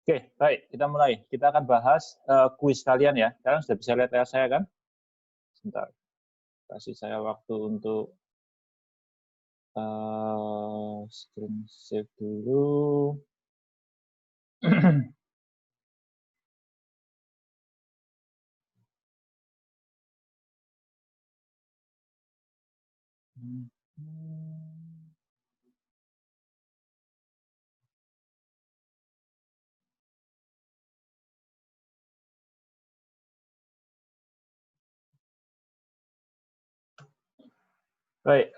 Oke, baik, kita mulai. Kita akan bahas kuis kalian ya. Kalian sudah bisa lihat layar saya kan? Sebentar, kasih saya waktu untuk screen save dulu. Baik,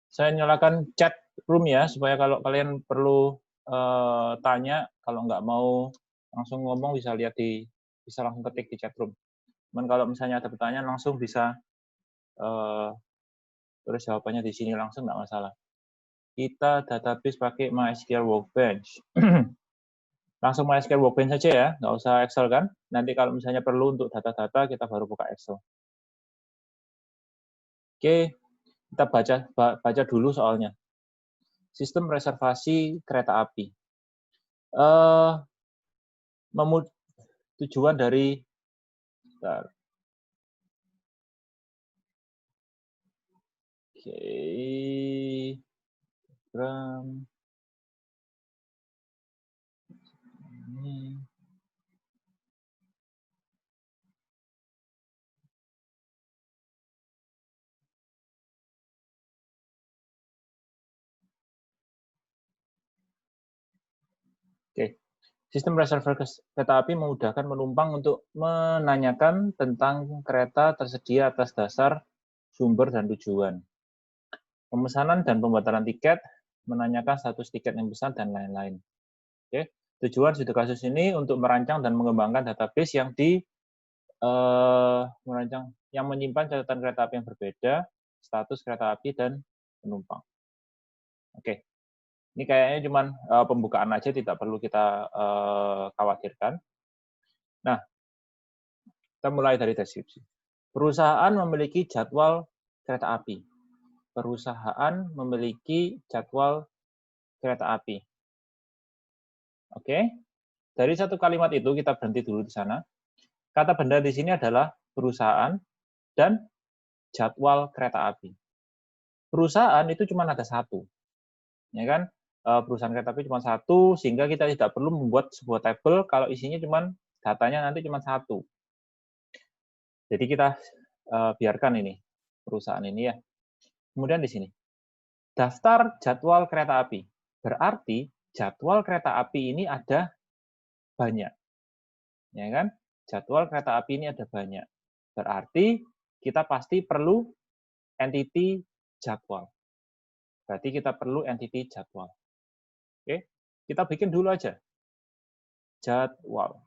saya nyalakan chat room ya, supaya kalau kalian perlu tanya, kalau nggak mau langsung ngomong bisa lihat bisa langsung ketik di chat room. Cuman kalau misalnya ada pertanyaan langsung bisa tulis jawabannya di sini langsung, nggak masalah. Kita database pakai MySQL Workbench. Langsung MySQL Workbench saja ya, nggak usah Excel kan. Nanti kalau misalnya perlu untuk data-data, kita baru buka Excel. Oke, kita baca dulu soalnya. Sistem reservasi kereta api. Tujuan dari sistem reservasi kereta api memudahkan penumpang untuk menanyakan tentang kereta tersedia atas dasar sumber dan tujuan. Pemesanan dan pembatalan tiket, menanyakan status tiket yang pesan, dan lain-lain. Oke. Tujuan studi kasus ini untuk merancang dan mengembangkan database yang yang menyimpan catatan kereta api yang berbeda, status kereta api, dan penumpang. Oke. Ini kayaknya cuma pembukaan aja, tidak perlu kita khawatirkan. Nah, kita mulai dari deskripsi. Perusahaan memiliki jadwal kereta api. Perusahaan memiliki jadwal kereta api. Oke. Dari satu kalimat itu kita berhenti dulu di sana. Kata benda di sini adalah perusahaan dan jadwal kereta api. Perusahaan itu cuma ada satu, ya kan? Perusahaan kereta api cuma satu, sehingga kita tidak perlu membuat sebuah tabel kalau isinya cuma datanya nanti cuma satu. Jadi kita biarkan ini perusahaan ini ya. Kemudian di sini daftar jadwal kereta api. Berarti jadwal kereta api ini ada banyak, ya kan? Jadwal kereta api ini ada banyak. Berarti kita pasti perlu entity jadwal. Berarti kita perlu entity jadwal. Oke, kita bikin dulu aja jadwal.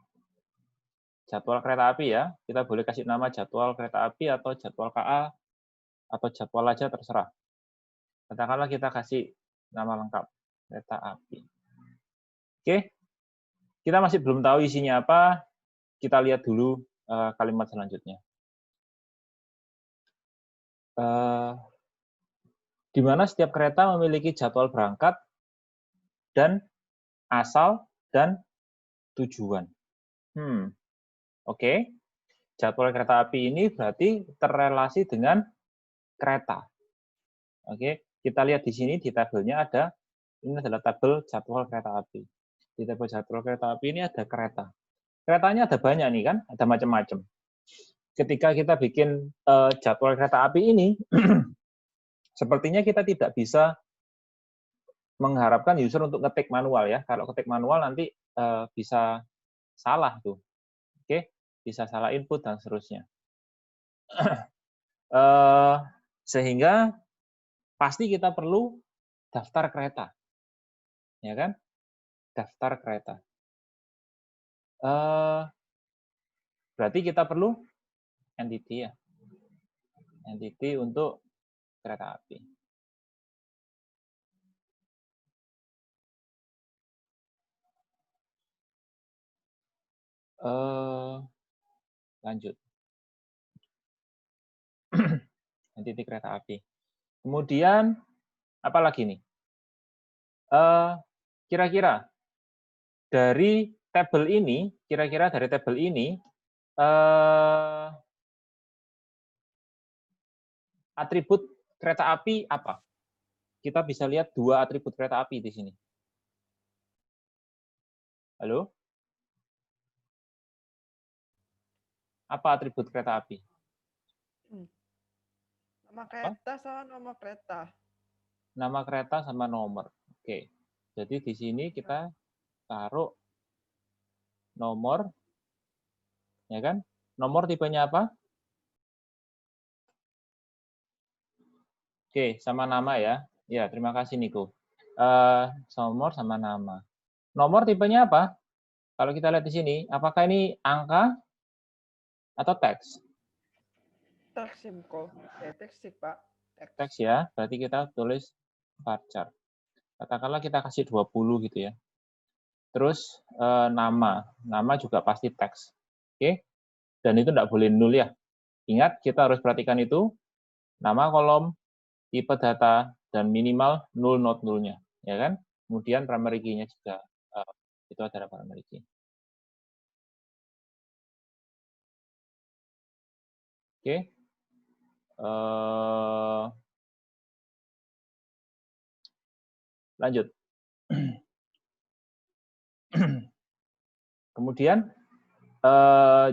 Jadwal kereta api ya. Kita boleh kasih nama jadwal kereta api atau jadwal KA atau jadwal aja terserah. Katakanlah kita kasih nama lengkap kereta api. Oke, kita masih belum tahu isinya apa. Kita lihat dulu kalimat selanjutnya. Di mana setiap kereta memiliki jadwal berangkat dan asal dan tujuan. Oke. Jadwal kereta api ini berarti terrelasi dengan kereta. Oke, kita lihat di sini di tabelnya ada, ini adalah tabel jadwal kereta api. Di tabel jadwal kereta api ini ada kereta. Keretanya ada banyak nih kan, ada macam-macam. Ketika kita bikin jadwal kereta api ini, sepertinya kita tidak bisa mengharapkan user untuk ngetik manual ya. Kalau ketik manual nanti bisa salah tuh. Oke, bisa salah input dan seterusnya. Sehingga pasti kita perlu daftar kereta, ya kan? Daftar kereta. Berarti kita perlu entity ya, entity untuk kereta api. Lanjut. Entity kereta api. Kemudian apa lagi nih? Kira-kira dari tabel ini, kira-kira dari tabel ini, atribut kereta api apa? Kita bisa lihat 2 atribut kereta api di sini. Halo? Apa atribut kereta api? Nama kereta sama nomor kereta. Nama kereta sama nomor. Oke. Jadi di sini kita taruh nomor, ya kan? Nomor tipenya apa? Oke, sama nama ya. Ya, terima kasih Niko. Nomor sama nama. Nomor tipenya apa? Kalau kita lihat di sini, apakah ini angka atau teks? Teks sih, teks sih, Pak. Teks ya, berarti kita tulis varchar. Katakanlah kita kasih 20 gitu ya. Terus nama. Nama juga pasti teks. Oke? Dan itu tidak boleh nul ya. Ingat, kita harus perhatikan itu. Nama kolom, tipe data, dan minimal null not nullnya. Ya kan? Kemudian primary key-nya juga. Itu adalah primary key. Oke. Lanjut. Kemudian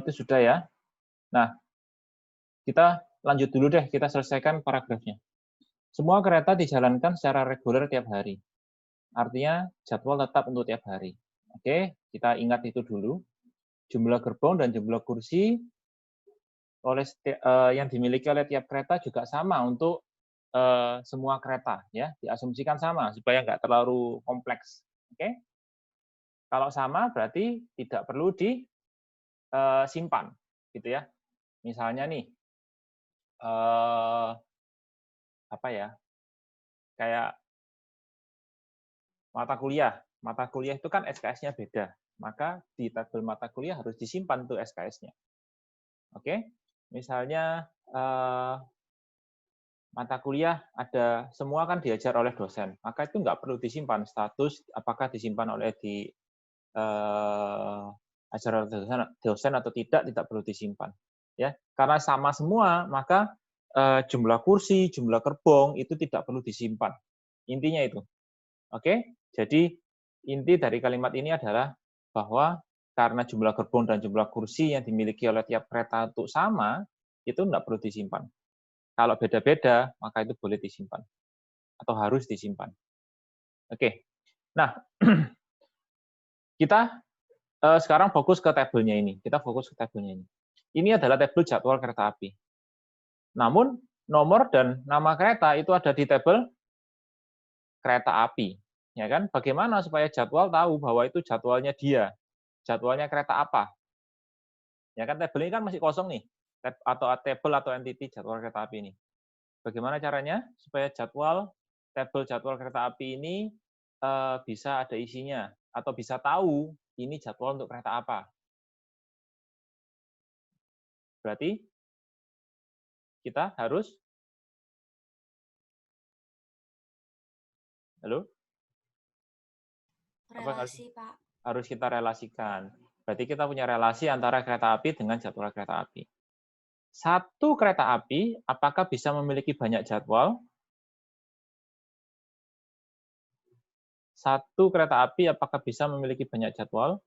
itu sudah ya. Nah, kita lanjut dulu deh, kita selesaikan paragrafnya. Semua kereta dijalankan secara reguler tiap hari. Artinya jadwal tetap untuk tiap hari. Oke, kita ingat itu dulu. Jumlah gerbong dan jumlah kursi yang dimiliki oleh tiap kereta juga sama untuk semua kereta, ya, diasumsikan sama supaya nggak terlalu kompleks. Oke, kalau sama berarti tidak perlu disimpan, gitu ya. Misalnya nih, apa ya, kayak mata kuliah itu kan SKS-nya beda, maka di tabel mata kuliah harus disimpan tuh SKS-nya. Oke, misalnya mata kuliah ada semua kan diajar oleh dosen, maka itu nggak perlu disimpan status apakah disimpan oleh ajar oleh dosen atau tidak perlu disimpan, ya karena sama semua maka jumlah kursi, jumlah gerbong itu tidak perlu disimpan. Intinya itu, oke? Jadi inti dari kalimat ini adalah bahwa karena jumlah gerbong dan jumlah kursi yang dimiliki oleh tiap kereta untuk sama itu tidak perlu disimpan. Kalau beda-beda, maka itu boleh disimpan atau harus disimpan. Oke, nah kita sekarang fokus ke tabelnya ini. Kita fokus ke tabelnya ini. Ini adalah tabel jadwal kereta api. Namun nomor dan nama kereta itu ada di tabel kereta api, ya kan? Bagaimana supaya jadwal tahu bahwa itu jadwalnya dia, jadwalnya kereta apa? Ya kan tabel ini kan masih kosong nih, atau tabel atau entity jadwal kereta api ini. Bagaimana caranya supaya tabel jadwal kereta api ini bisa ada isinya atau bisa tahu ini jadwal untuk kereta apa? Berarti kita harus relasi, Pak. Harus kita relasikan. Berarti kita punya relasi antara kereta api dengan jadwal kereta api. Satu kereta api apakah bisa memiliki banyak jadwal? Satu kereta api apakah bisa memiliki banyak jadwal?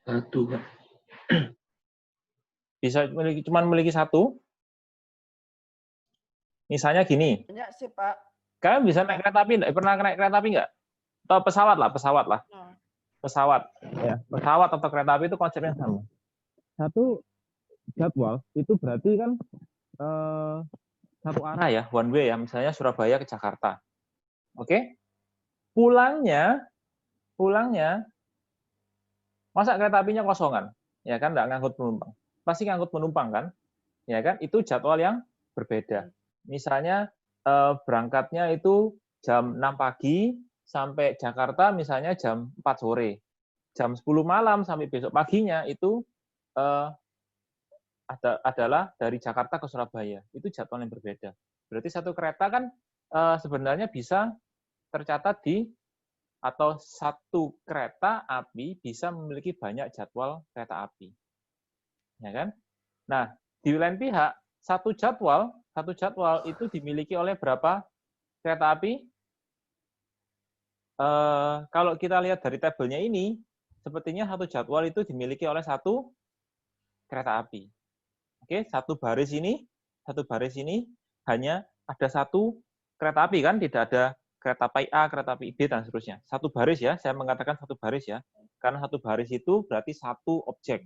Satu, Pak. Bisa cuma memiliki satu? Misalnya gini. Banyak sih, Pak. Kalian bisa naik kereta api enggak? Pernah naik kereta api enggak? Atau pesawat lah. Pesawat. Ya, pesawat atau kereta api itu konsepnya sama. Satu jadwal itu berarti kan satu arah ya, one way ya, misalnya Surabaya ke Jakarta. Oke? Pulangnya masa kereta apinya kosongan? Ya kan, enggak ngangkut penumpang. Pasti ngangkut penumpang kan? Ya kan? Itu jadwal yang berbeda. Misalnya berangkatnya itu jam 6 pagi sampai Jakarta misalnya jam 4 sore. Jam 10 malam sampai besok paginya itu adalah dari Jakarta ke Surabaya. Itu jadwal yang berbeda. Berarti satu kereta kan sebenarnya bisa tercatat di atau satu kereta api bisa memiliki banyak jadwal kereta api. Ya kan? Nah, di lain pihak, satu jadwal itu dimiliki oleh berapa kereta api? Kalau kita lihat dari tabelnya ini, sepertinya satu jadwal itu dimiliki oleh satu kereta api. Oke, satu baris ini hanya ada satu kereta api kan, tidak ada kereta api A, kereta api B dan seterusnya. Satu baris ya, saya mengatakan satu baris ya, karena satu baris itu berarti satu objek.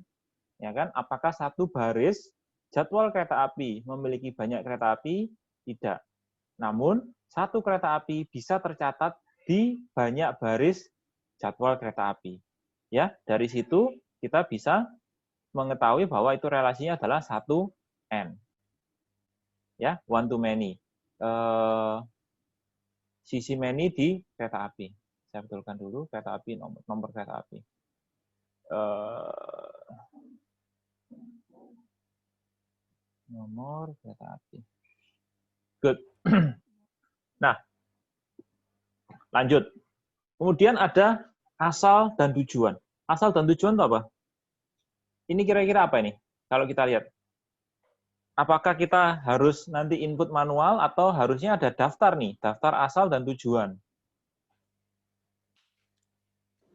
Ya kan? Apakah satu baris jadwal kereta api memiliki banyak kereta api? Tidak. Namun, satu kereta api bisa tercatat di banyak baris jadwal kereta api. Ya, dari situ kita bisa mengetahui bahwa itu relasinya adalah 1N. Ya, one to many. Sisi many di kereta api. Saya betulkan dulu kereta api, nomor kereta api. Nomor kereta api. Good. Nah, lanjut. Kemudian ada asal dan tujuan. Asal dan tujuan itu apa? Ini kira-kira apa ini? Kalau kita lihat. Apakah kita harus nanti input manual atau harusnya ada daftar nih, daftar asal dan tujuan?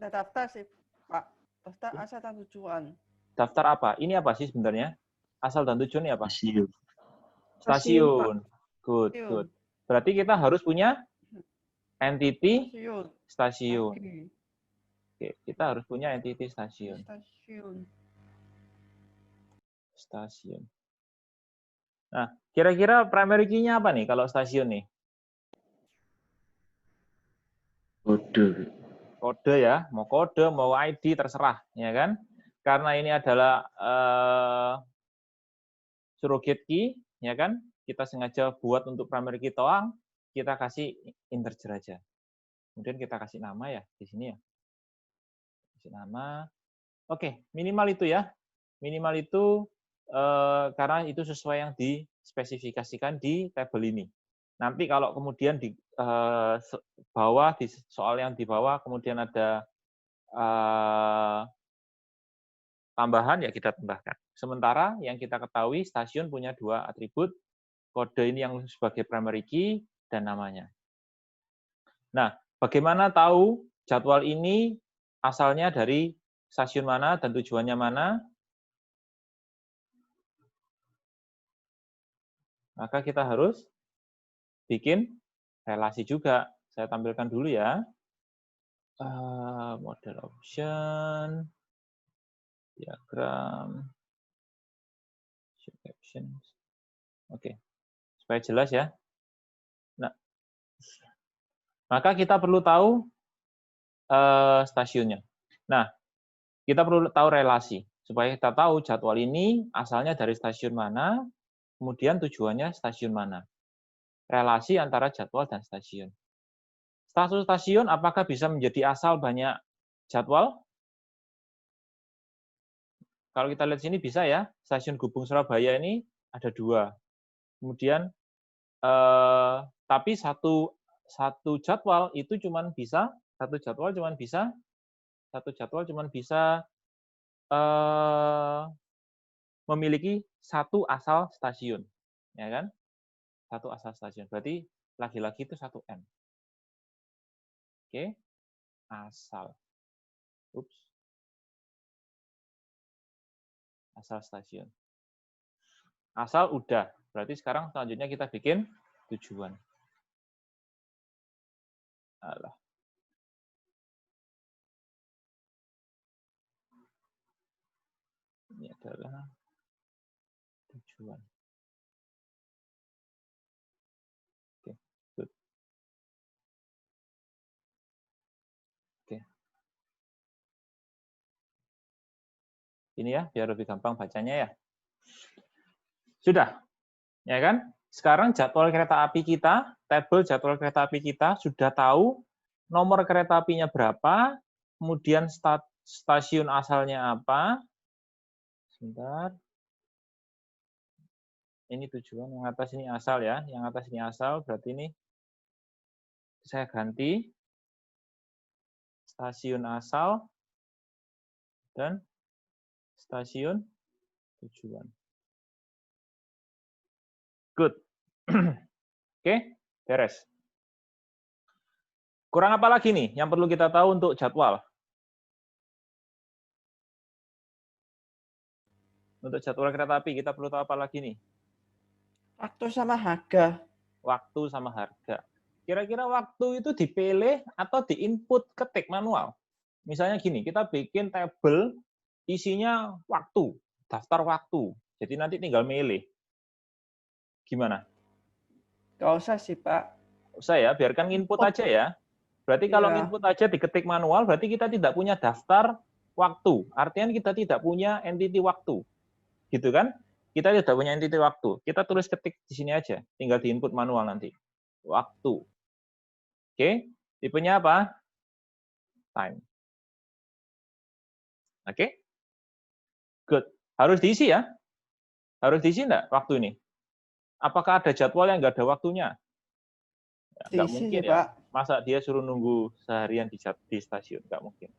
Ada daftar sih, Pak. Daftar asal dan tujuan. Daftar apa? Ini apa sih sebenarnya? Asal dan tujuan ini apa? Stasiun. Stasiun. Good, Stasiun. good. Berarti kita harus punya entity Stasiun. stasiun. Oke, kita harus punya entity stasiun. Stasiun. Nah, kira-kira primary key-nya apa nih kalau stasiun nih? Kode. Kode ya, mau kode, mau ID, terserah. Ya kan? Karena ini adalah surrogate key, ya kan? Kita sengaja buat untuk primary key doang, kita kasih integer aja. Kemudian kita kasih nama ya di sini ya. Kasih nama. Oke, minimal itu ya. Minimal itu karena itu sesuai yang dispesifikasikan di tabel ini. Nanti kalau kemudian di bawah, di soal yang di bawah, kemudian ada tambahan, ya kita tambahkan. Sementara yang kita ketahui, stasiun punya dua atribut, kode ini yang sebagai primary key, dan namanya. Nah, bagaimana tahu jadwal ini asalnya dari stasiun mana dan tujuannya mana? Maka kita harus bikin relasi juga. Saya tampilkan dulu ya. Model option, diagram, show captions. Oke, supaya jelas ya. Nah, maka kita perlu tahu stasiunnya. Nah, kita perlu tahu relasi supaya kita tahu jadwal ini asalnya dari stasiun mana, kemudian tujuannya stasiun mana. Relasi antara jadwal dan stasiun. Status stasiun apakah bisa menjadi asal banyak jadwal? Kalau kita lihat sini bisa ya, stasiun Gubeng Surabaya ini ada 2. Kemudian tapi satu jadwal itu cuman bisa memiliki satu asal stasiun, ya kan? Satu asal stasiun. Berarti lagi-lagi itu 1M. Oke, asal. Ups. Asal stasiun. Asal udah. Berarti sekarang selanjutnya kita bikin tujuan. Alah. Ini adalah tujuan. Oke, good. Oke. Ini ya, biar lebih gampang bacanya ya. Sudah, ya kan? Sekarang jadwal kereta api kita, tabel jadwal kereta api kita sudah tahu nomor kereta apinya berapa, kemudian stasiun asalnya apa. Sebentar. Ini tujuan, yang atas ini asal ya, yang atas ini asal, berarti ini saya ganti stasiun asal, dan stasiun tujuan. Good. Oke, beres. Kurang apa lagi nih yang perlu kita tahu untuk jadwal? Untuk jadwal kereta api, kita perlu tahu apa lagi nih? Waktu sama harga. Waktu sama harga. Kira-kira waktu itu dipilih atau diinput ketik manual? Misalnya gini, kita bikin tabel isinya waktu, daftar waktu. Jadi nanti tinggal milih. Gimana? Nggak usah sih, Pak. Usah ya, biarkan input aja ya. Berarti kalau Iya. input aja diketik manual, berarti kita tidak punya daftar waktu. Artinya kita tidak punya entity waktu. Gitu kan? Kita tidak punya entity waktu. Kita tulis ketik di sini aja. Tinggal di input manual nanti. Waktu. Oke. Tipenya apa? Time. Oke. Good. Harus diisi ya? Harus diisi enggak waktu ini? Apakah ada jadwal yang nggak ada waktunya? Ya, nggak Diisi mungkin sih, ya. Pak. Masa dia suruh nunggu seharian di stasiun? Nggak mungkin.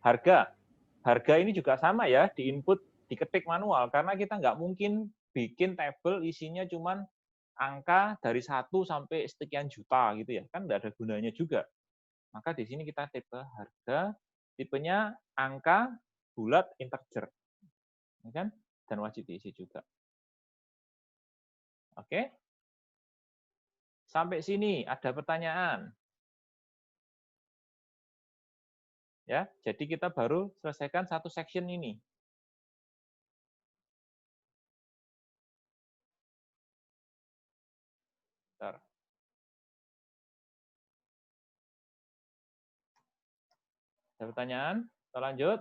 Harga. Harga ini juga sama ya, diinput, diketik manual. Karena kita nggak mungkin bikin tabel isinya cuman angka dari 1 sampai sekian juta gitu ya. Kan nggak ada gunanya juga. Maka di sini kita tipe harga, tipenya angka, bulat, integer. Ya kan? Dan wajib diisi juga. Oke? Sampai sini ada pertanyaan. Ya, jadi kita baru selesaikan satu section ini. Bentar. Ada pertanyaan? Kita lanjut.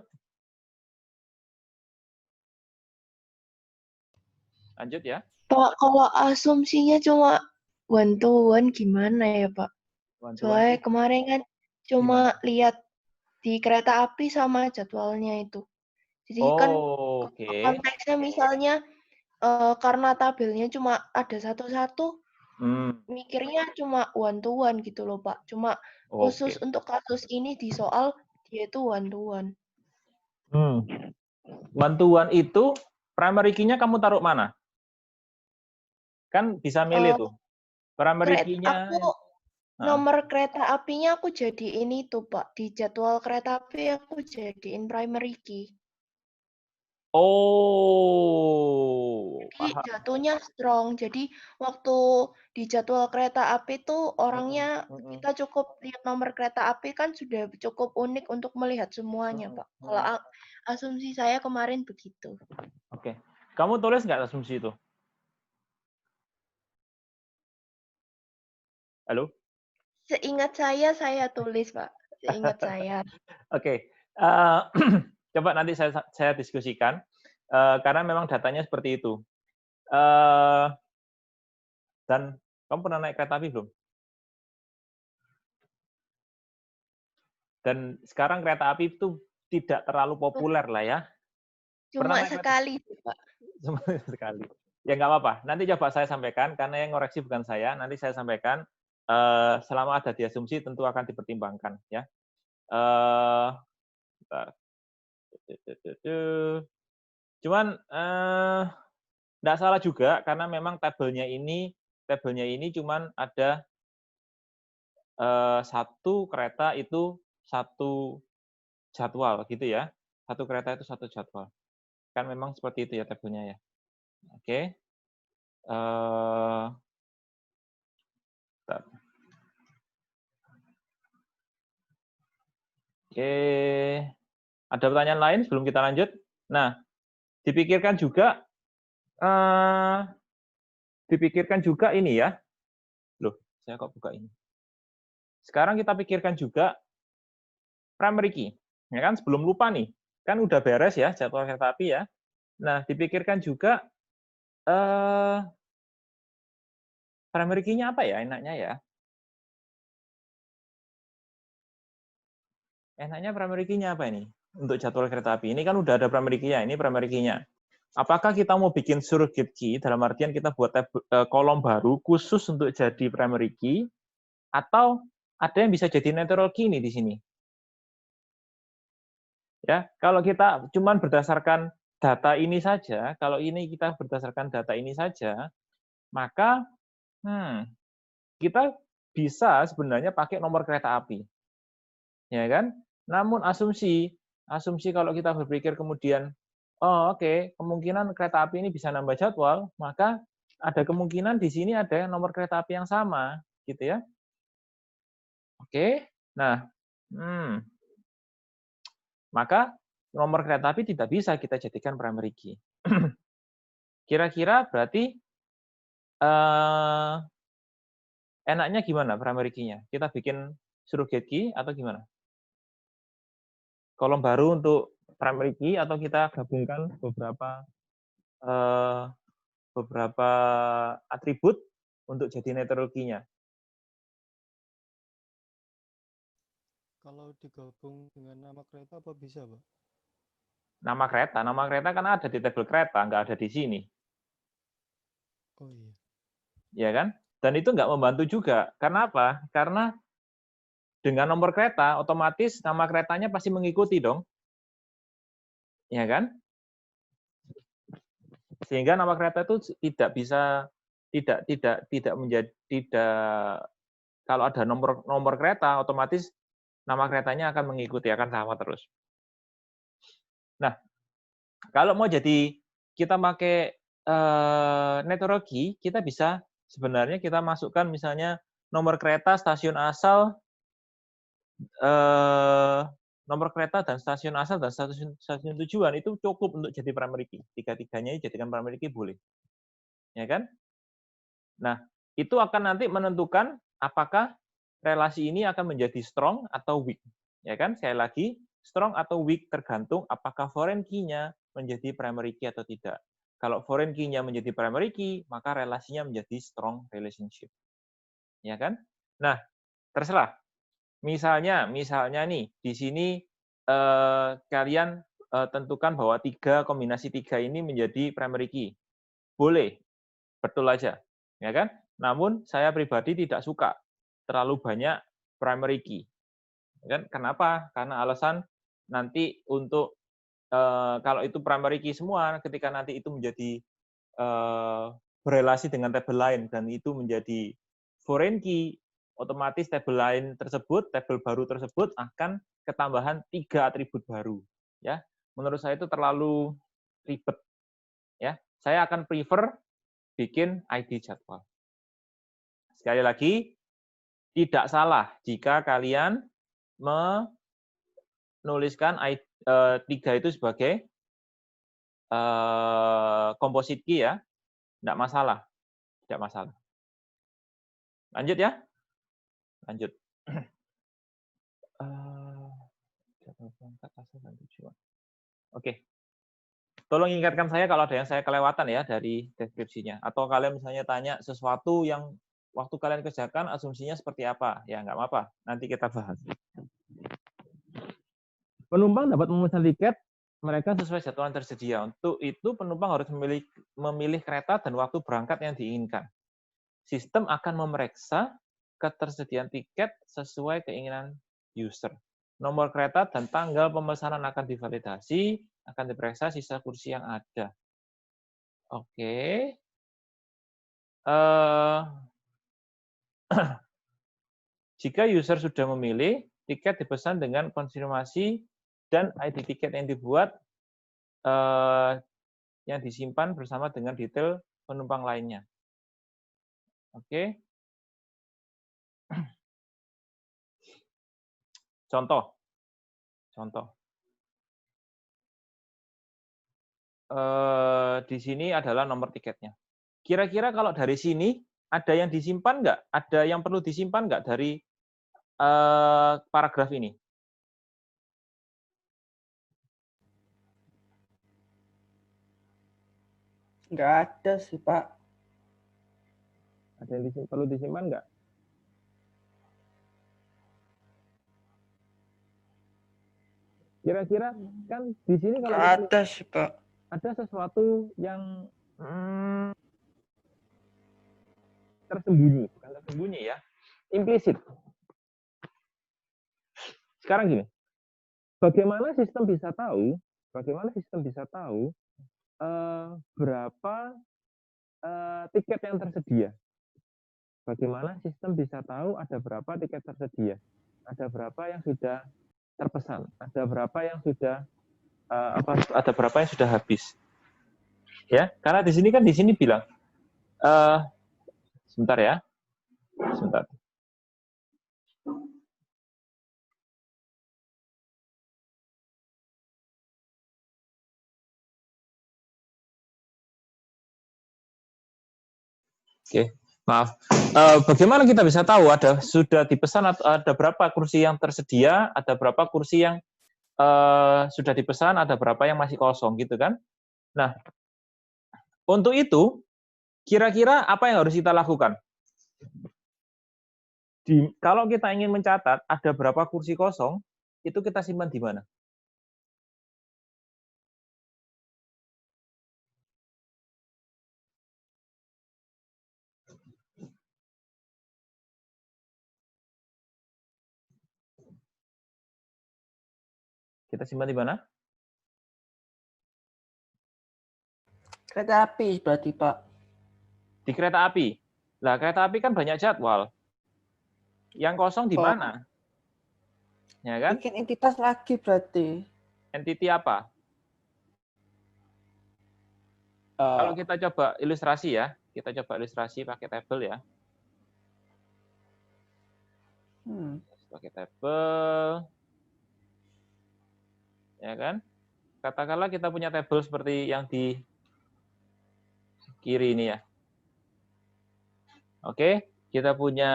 Lanjut ya. Pak, kalau asumsinya cuma one to one gimana ya, Pak? Soalnya kemarin kan cuma lihat di kereta api sama jadwalnya itu. Jadi kan konteksnya misalnya karena tabelnya cuma ada satu-satu, mikirnya cuma one to one gitu loh, Pak. Cuma khusus untuk kasus ini di soal dia itu one to one. One to one itu primary key-nya kamu taruh mana? Kan bisa milih tuh. Primary key-nya. Nomor kereta apinya aku jadiin itu, Pak. Di jadwal kereta api aku jadiin primary key. Jadi jatuhnya strong. Jadi waktu di jadwal kereta api tuh orangnya kita cukup lihat nomor kereta api kan sudah cukup unik untuk melihat semuanya, Pak. Kalau asumsi saya kemarin begitu. Oke. Kamu tulis nggak asumsi itu? Halo? Seingat saya tulis, Pak. Seingat saya. Oke. Coba nanti saya diskusikan. Karena memang datanya seperti itu. Dan kamu pernah naik kereta api belum? Dan sekarang kereta api itu tidak terlalu populer lah ya. Cuma sekali, Pak. Cuma sekali. Ya nggak apa-apa. Nanti coba saya sampaikan, karena yang ngoreksi bukan saya. Nanti saya sampaikan. Selama ada diasumsi tentu akan dipertimbangkan. Ya. Bentar. Cuman nggak salah juga, karena memang tabelnya ini cuman ada satu kereta itu satu jadwal gitu ya. Satu kereta itu satu jadwal. Kan memang seperti itu ya tabelnya ya. Oke. Oke. Ada pertanyaan lain sebelum kita lanjut? Nah, dipikirkan juga ini ya. Loh, saya kok buka ini. Sekarang kita pikirkan juga primary key. Ya kan, sebelum lupa nih. Kan udah beres ya jadwal kereta api ya. Nah, dipikirkan juga primary key-nya apa ya enaknya ya? Enaknya primary key-nya apa ini? Untuk jadwal kereta api. Ini kan udah ada primary key-nya, ini primary key-nya. Apakah kita mau bikin surrogate key, dalam artian kita buat kolom baru khusus untuk jadi primary key, atau ada yang bisa jadi natural key nih di sini? Ya, kalau kita cuman berdasarkan data ini saja, kalau ini kita berdasarkan data ini saja, maka kita bisa sebenarnya pakai nomor kereta api. Ya kan? Namun asumsi kalau kita berpikir kemudian, oh oke, kemungkinan kereta api ini bisa nambah jadwal, maka ada kemungkinan di sini ada nomor kereta api yang sama, gitu ya. Oke, nah, maka nomor kereta api tidak bisa kita jadikan primary key. Kira-kira berarti enaknya gimana primary key-nya? Kita bikin surrogate key atau gimana? Kolom baru untuk primary key atau kita gabungkan beberapa atribut untuk jadi natural key-nya? Kalau digabung dengan nama kereta apa bisa, Pak? Nama kereta kan ada di tabel kereta, nggak ada di sini. Oh iya. Ya kan? Dan itu nggak membantu juga. Karena apa? Karena dengan nomor kereta, otomatis nama keretanya pasti mengikuti dong. Ya kan? Sehingga nama kereta itu tidak bisa kalau ada nomor kereta otomatis nama keretanya akan mengikuti, akan sama terus. Nah, kalau mau jadi kita pakai natural key, kita bisa sebenarnya kita masukkan misalnya nomor kereta, stasiun asal, nomor kereta dan stasiun asal dan stasiun tujuan itu cukup untuk jadi primary key. Tiga-tiganya dijadikan primary key boleh. Ya kan? Nah, itu akan nanti menentukan apakah relasi ini akan menjadi strong atau weak. Ya kan? Sekali lagi, strong atau weak tergantung apakah foreign key-nya menjadi primary key atau tidak. Kalau foreign key-nya menjadi primary key, maka relasinya menjadi strong relationship. Ya kan? Nah, terserah. Misalnya nih, di sini kalian tentukan bahwa kombinasi 3 ini menjadi primary key. Boleh, betul aja. Ya kan? Namun saya pribadi tidak suka terlalu banyak primary key. Kan? Kenapa? Karena alasan nanti untuk kalau itu primary key semua, ketika nanti itu menjadi berelasi dengan tabel lain dan itu menjadi foreign key, otomatis tabel lain tersebut, tabel baru tersebut akan ketambahan 3 atribut baru. Ya, menurut saya itu terlalu ribet. Ya, saya akan prefer bikin ID jadwal. Sekali lagi, tidak salah jika kalian menuliskan 3 itu sebagai composite key ya, tidak masalah. Tidak masalah. Lanjut ya. Lanjut. Oke. Tolong ingatkan saya kalau ada yang saya kelewatan ya dari deskripsinya. Atau kalian misalnya tanya sesuatu yang waktu kalian kerjakan asumsinya seperti apa. Ya, nggak apa-apa. Nanti kita bahas. Penumpang dapat memesan tiket mereka sesuai jadwal yang tersedia. Untuk itu penumpang harus memilih kereta dan waktu berangkat yang diinginkan. Sistem akan memeriksa ketersediaan tiket sesuai keinginan user. Nomor kereta dan tanggal pemesanan akan divalidasi, akan diperiksa sisa kursi yang ada. Oke. Jika user sudah memilih, tiket dipesan dengan konfirmasi dan ID tiket yang dibuat yang disimpan bersama dengan detail penumpang lainnya. Oke. Contoh. Di sini adalah nomor tiketnya. Kira-kira kalau dari sini ada yang disimpan nggak? Ada yang perlu disimpan nggak dari paragraf ini? Nggak ada sih, Pak. Ada yang perlu disimpan nggak? Kira-kira kan di sini kalau Ada sih, Pak. ada sesuatu yang tersembunyi, bukan tersembunyi ya, implisit. Sekarang gini, bagaimana sistem bisa tahu berapa tiket yang tersedia? Bagaimana sistem bisa tahu ada berapa tiket tersedia? Ada berapa yang sudah terpesan? Ada berapa yang sudah ada berapa yang sudah habis? Ya, karena di sini bilang sebentar ya. Sebentar. Oke, maaf. Bagaimana kita bisa tahu sudah dipesan atau ada berapa kursi yang tersedia, ada berapa kursi yang sudah dipesan, ada berapa yang masih kosong gitu kan? Nah, untuk itu kira-kira apa yang harus kita lakukan? Kalau kita ingin mencatat ada berapa kursi kosong, itu kita simpan di mana? Kita simpan di mana? Kereta api berarti, Pak. Di kereta api. Lah, kereta api kan banyak jadwal. Yang kosong di mana? Ya kan? Bikin entitas lagi berarti. Entity apa? Kalau kita coba ilustrasi ya, kita coba ilustrasi pakai tabel ya. Pakai tabel. Ya kan? Katakanlah kita punya tabel seperti yang di kiri ini ya. Oke, kita punya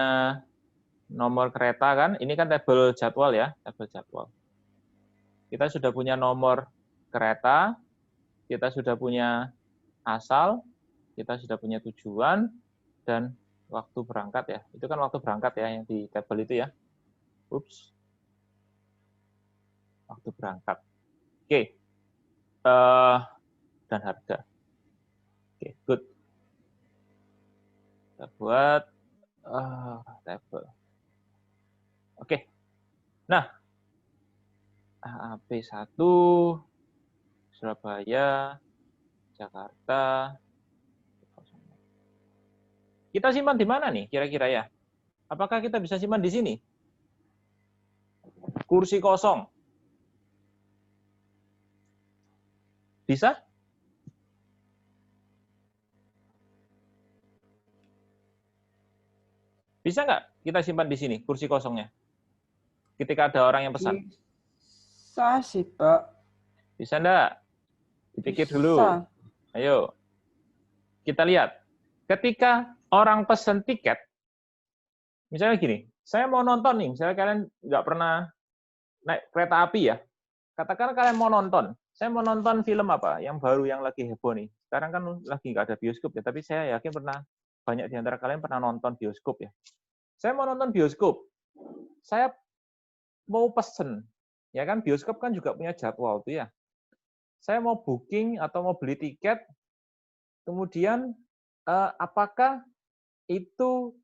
nomor kereta kan, ini kan tabel jadwal ya, tabel jadwal. Kita sudah punya nomor kereta, kita sudah punya asal, kita sudah punya tujuan, dan waktu berangkat ya. Itu kan waktu berangkat ya, yang di tabel itu ya. Ups. Waktu berangkat. Oke. Dan harga. Oke, good. Kita buat tabel. Oke. Nah, AP1, Surabaya, Jakarta. Kita simpan di mana nih kira-kira ya? Apakah kita bisa simpan di sini? Kursi kosong. Bisa? Bisa nggak kita simpan di sini kursi kosongnya? Ketika ada orang yang pesan. Bisa sih, Pak. Bisa enggak? Dipikir dulu. Ayo. Kita lihat. Ketika orang pesan tiket, misalnya gini, saya mau nonton nih, misalnya kalian nggak pernah naik kereta api ya, katakan kalian mau nonton, saya mau nonton film apa, yang baru, yang lagi heboh nih. Sekarang kan lagi nggak ada bioskop ya, tapi saya yakin banyak di antara kalian pernah nonton bioskop ya. Saya mau nonton bioskop, saya mau pesen, ya kan bioskop kan juga punya jadwal tuh ya. Saya mau booking atau mau beli tiket, kemudian apakah itu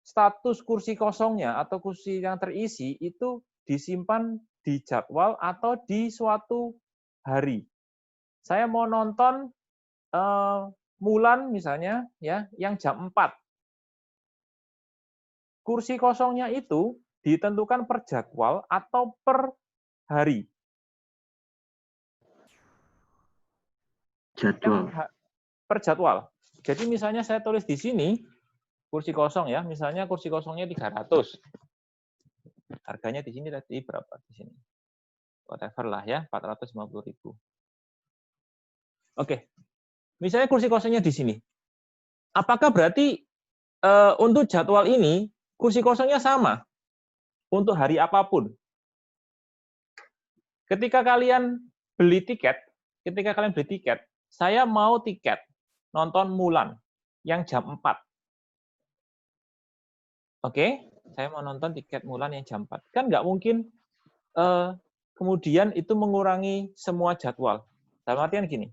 status kursi kosongnya atau kursi yang terisi itu disimpan di jadwal atau di suatu hari. Saya mau nonton Mulan misalnya ya, yang jam 4. Kursi kosongnya itu ditentukan per jadwal atau per hari. Jadwal. Per jadwal. Jadi misalnya saya tulis di sini kursi kosong ya, misalnya kursi kosongnya 300. Harganya di sini tadi berapa di sini? Whatever lah ya, 450.000. Oke. Misalnya kursi kosongnya di sini. Apakah berarti untuk jadwal ini kursi kosongnya sama untuk hari apapun? Ketika kalian beli tiket, saya mau tiket nonton Mulan yang jam 4. Oke, saya mau nonton tiket Mulan yang jam 4. Kan nggak mungkin kemudian itu mengurangi semua jadwal. Dalam artian gini,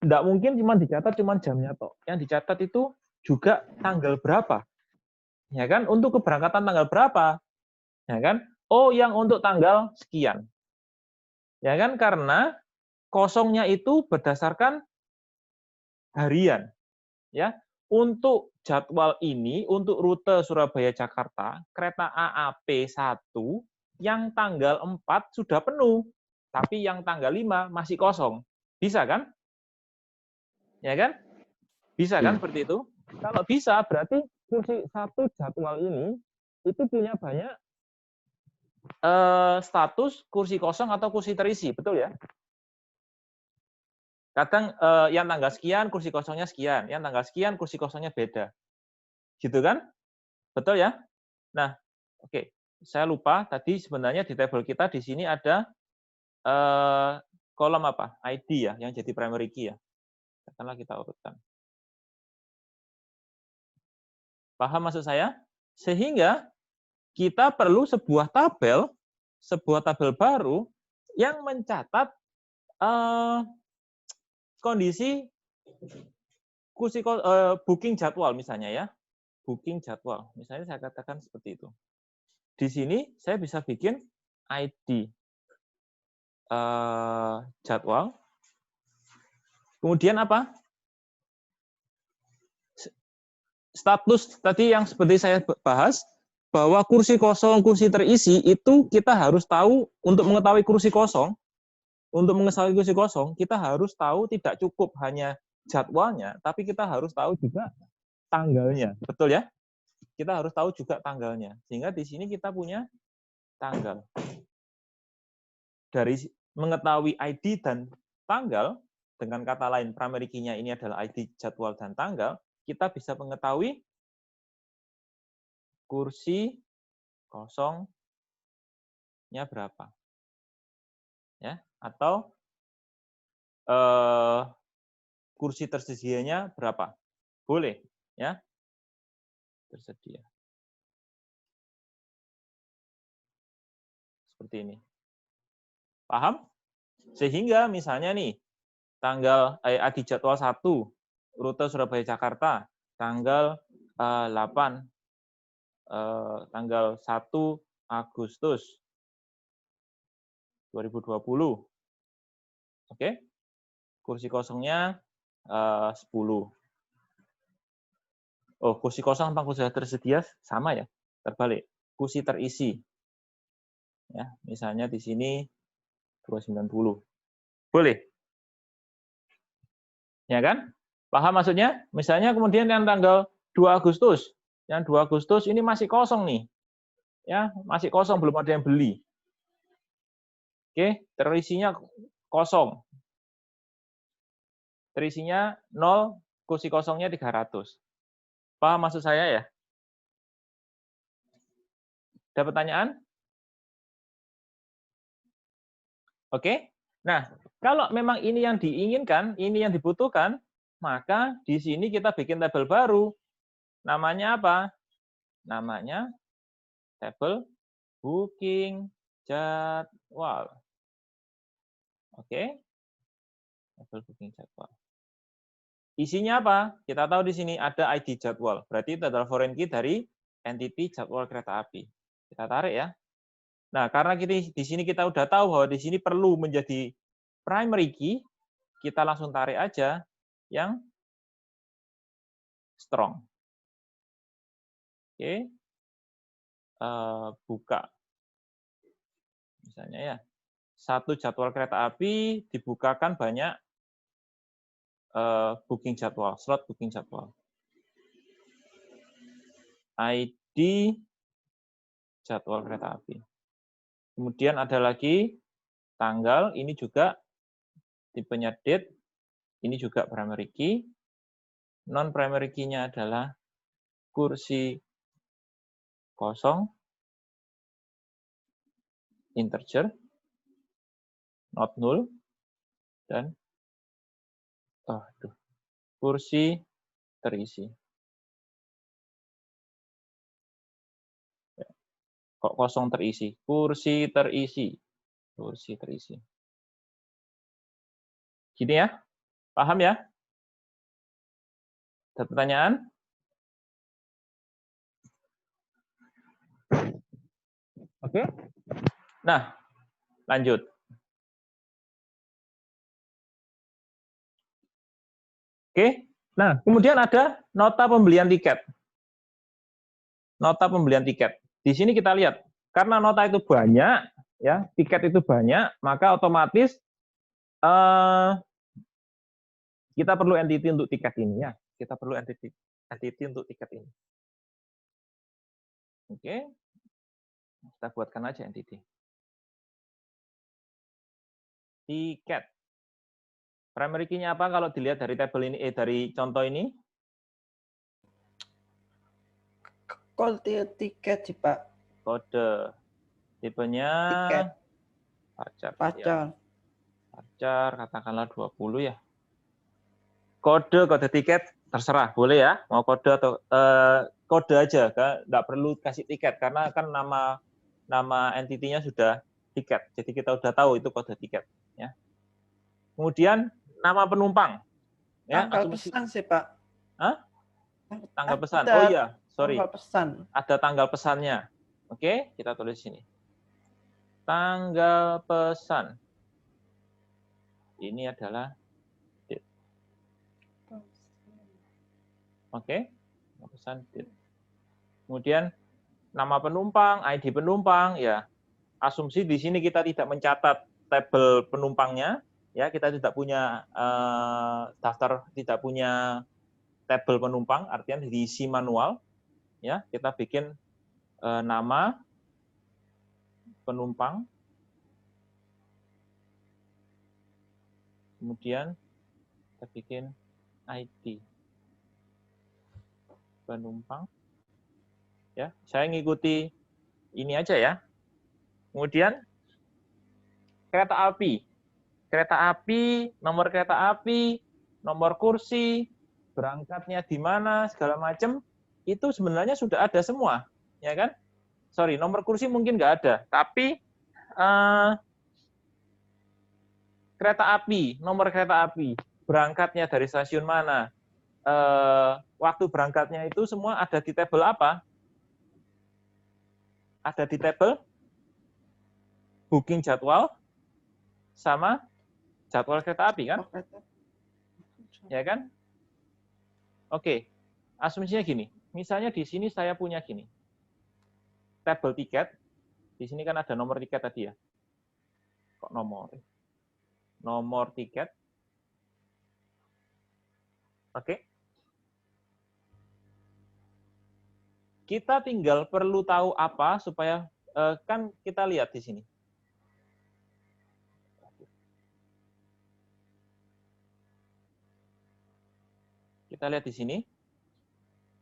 nggak mungkin dicatat cuma jamnya toh. Yang dicatat itu juga tanggal berapa. Ya kan? Untuk keberangkatan tanggal berapa. Ya kan? Oh, yang untuk tanggal sekian. Ya kan, karena kosongnya itu berdasarkan harian. Ya, untuk jadwal ini, untuk rute Surabaya-Jakarta, kereta AAP 1 yang tanggal 4 sudah penuh, tapi yang tanggal 5 masih kosong. Bisa kan? Ya kan? Bisa kan seperti itu? Kalau bisa, berarti kursi satu jadwal ini itu punya banyak status kursi kosong atau kursi terisi, betul ya? Kadang yang tanggal sekian kursi kosongnya sekian, yang tanggal sekian kursi kosongnya beda. Gitu kan? Betul ya? Nah, oke. Saya lupa tadi sebenarnya di tabel kita di sini ada kolom apa? ID ya, yang jadi primary key ya. Katakanlah kita urutkan. Paham maksud saya? Sehingga kita perlu sebuah tabel baru yang mencatat kondisi kursi booking jadwal misalnya ya. Booking jadwal. Misalnya saya katakan seperti itu. Di sini saya bisa bikin ID jadwal. Kemudian apa? Status tadi yang seperti saya bahas, bahwa kursi kosong, kursi terisi, itu kita harus tahu, untuk mengetahui kursi kosong, kita harus tahu tidak cukup hanya jadwalnya, tapi kita harus tahu juga tanggalnya. Betul ya? Kita harus tahu juga tanggalnya. Sehingga di sini kita punya tanggal. Dari mengetahui ID dan tanggal, dengan kata lain primary key-nya ini adalah ID, jadwal, dan tanggal, kita bisa mengetahui kursi kosongnya berapa. Ya, atau kursi tersedianya berapa. Boleh, ya. Tersedia. Seperti ini. Paham? Sehingga misalnya nih, tanggal ID jadwal 1, rute Surabaya-Jakarta, tanggal 8, tanggal 1 Agustus 2020. Oke? Kursi kosongnya 10. Oh, kursi kosong sama kursi tersedia sama ya? Terbalik. Kursi terisi. Ya, misalnya di sini 290. Boleh? Ya kan? Paham maksudnya? Misalnya kemudian yang tanggal 2 Agustus. Yang 2 Agustus ini masih kosong nih. Ya, masih kosong, belum ada yang beli. Oke, terisinya kosong. Terisinya 0, kursi kosongnya 300. Paham maksud saya ya? Ada pertanyaan? Oke. Nah, kalau memang ini yang diinginkan, ini yang dibutuhkan, maka di sini kita bikin tabel baru. Namanya apa? Namanya tabel booking jadwal. Oke. Tabel booking jadwal. Isinya apa? Kita tahu di sini ada ID jadwal. Berarti itu adalah foreign key dari entity jadwal kereta api. Kita tarik ya. Nah, karena di sini kita udah tahu bahwa di sini perlu menjadi primary key, kita langsung tarik aja yang strong. Oke. Buka. Misalnya ya. Satu jadwal kereta api dibukakan banyak booking jadwal, slot booking jadwal. ID jadwal kereta api. Kemudian ada lagi tanggal, ini juga tipenya date, ini juga primary key. Non primary key-nya adalah kursi kosong, integer, not null, dan kursi terisi. Kok kosong terisi? Kursi terisi. Kursi terisi. Gini ya? Paham ya? Ada pertanyaan? Oke. Nah, lanjut. Oke. Nah, kemudian ada nota pembelian tiket. Nota pembelian tiket. Di sini kita lihat, karena nota itu banyak, ya, tiket itu banyak, maka otomatis kita perlu entity untuk tiket ini, ya. Kita perlu entity untuk tiket ini. Oke. Kita buatkan aja entity. Tiket. Primary key-nya apa kalau dilihat dari tabel ini, dari contoh ini? Kode tiket sih, Pak. Kode. Tipenya Tiket. Pacar. Ya. Pacar. Pacar, katakanlah 20 ya. Kode tiket, terserah. Boleh ya, mau kode atau kode aja. Nggak perlu kasih tiket, karena kan nama entity-nya sudah tiket. Jadi kita udah tahu itu kode tiket. Ya. Kemudian nama penumpang. Ya, Tanggal pesan sih, Pak. Hah? Tanggal pesan. Ada Oh iya, sorry. Tanggal pesan. Ada tanggal pesannya. Oke, kita tulis sini. Tanggal pesan. Ini adalah date. Oke, tanggal pesan date. Kemudian nama penumpang, ID penumpang, ya. Asumsi di sini kita tidak mencatat tabel penumpangnya, ya. Kita tidak punya daftar, tidak punya tabel penumpang, artinya diisi manual, ya. Kita bikin nama penumpang, kemudian kita bikin ID penumpang, ya. Saya ngikuti ini aja ya. Kemudian kereta api, nomor kereta api, nomor kursi, berangkatnya di mana, segala macam, itu sebenarnya sudah ada semua, ya kan? Sorry, nomor kursi mungkin nggak ada, tapi kereta api, nomor kereta api, berangkatnya dari stasiun mana, waktu berangkatnya itu semua ada di tabel apa? Ada di tabel booking jadwal sama jadwal kereta api kan? Ya kan? Oke, asumsinya gini. Misalnya di sini saya punya gini. Tabel tiket. Di sini kan ada nomor tiket tadi ya. Kok nomor? Nomor tiket. Oke. Kita tinggal perlu tahu apa supaya kan kita lihat di sini. Kita lihat di sini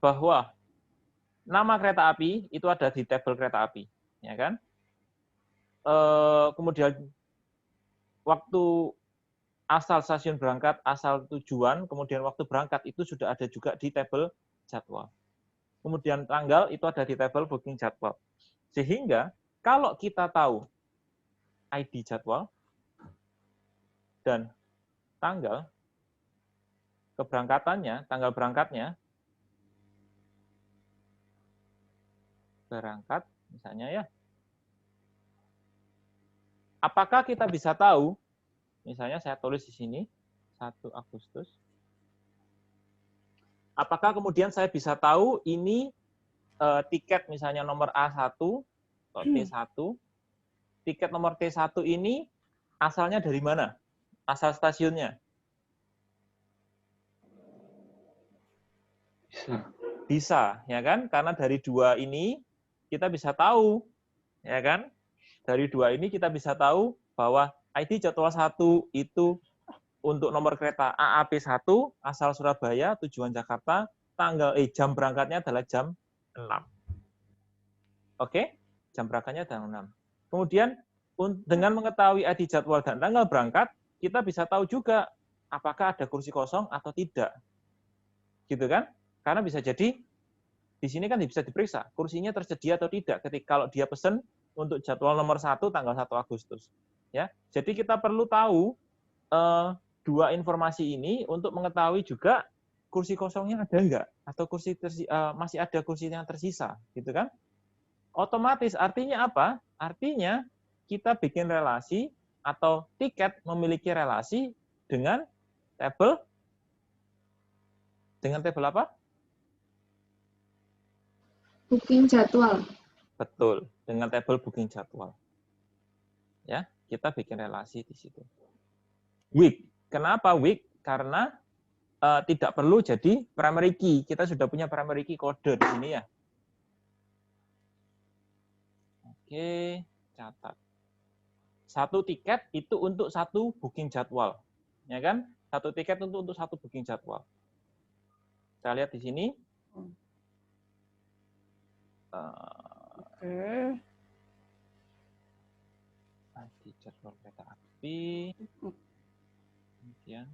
bahwa nama kereta api itu ada di tabel kereta api, ya kan? Kemudian waktu asal stasiun berangkat, asal tujuan, kemudian waktu berangkat itu sudah ada juga di tabel jadwal. Kemudian tanggal itu ada di tabel booking jadwal. Sehingga kalau kita tahu ID jadwal dan tanggal keberangkatannya, tanggal berangkatnya, berangkat misalnya ya. Apakah kita bisa tahu, misalnya saya tulis di sini, 1 Agustus. Apakah kemudian saya bisa tahu ini tiket misalnya nomor A1 atau T1, tiket nomor T1 ini asalnya dari mana? Asal stasiunnya? Bisa, ya kan? Karena dari dua ini kita bisa tahu, ya kan? Dari dua ini kita bisa tahu bahwa ID jadwal 1 itu untuk nomor kereta AAP1 asal Surabaya, tujuan Jakarta, jam berangkatnya adalah jam 6. Oke? Jam berangkatnya adalah 6. Kemudian dengan mengetahui ID jadwal dan tanggal berangkat, kita bisa tahu juga apakah ada kursi kosong atau tidak. Gitu kan? Karena bisa jadi di sini kan bisa diperiksa kursinya tersedia atau tidak ketika kalau dia pesen untuk jadwal nomor 1 tanggal 1 Agustus. Ya. Jadi kita perlu tahu dua informasi ini untuk mengetahui juga kursi kosongnya ada enggak atau masih ada kursi yang tersisa, gitu kan? Otomatis artinya apa? Artinya kita bikin relasi atau tiket memiliki relasi dengan tabel apa? Booking jadwal. Betul, dengan tabel booking jadwal. Ya, kita bikin relasi di situ. Week. Kenapa week? Karena tidak perlu jadi primary key. Kita sudah punya primary key kode di sini ya. Oke, catat. Satu tiket itu untuk satu booking jadwal. Ya kan? Satu tiket untuk satu booking jadwal. Kita lihat di sini. Oke. Di jadwal kereta api. Kemudian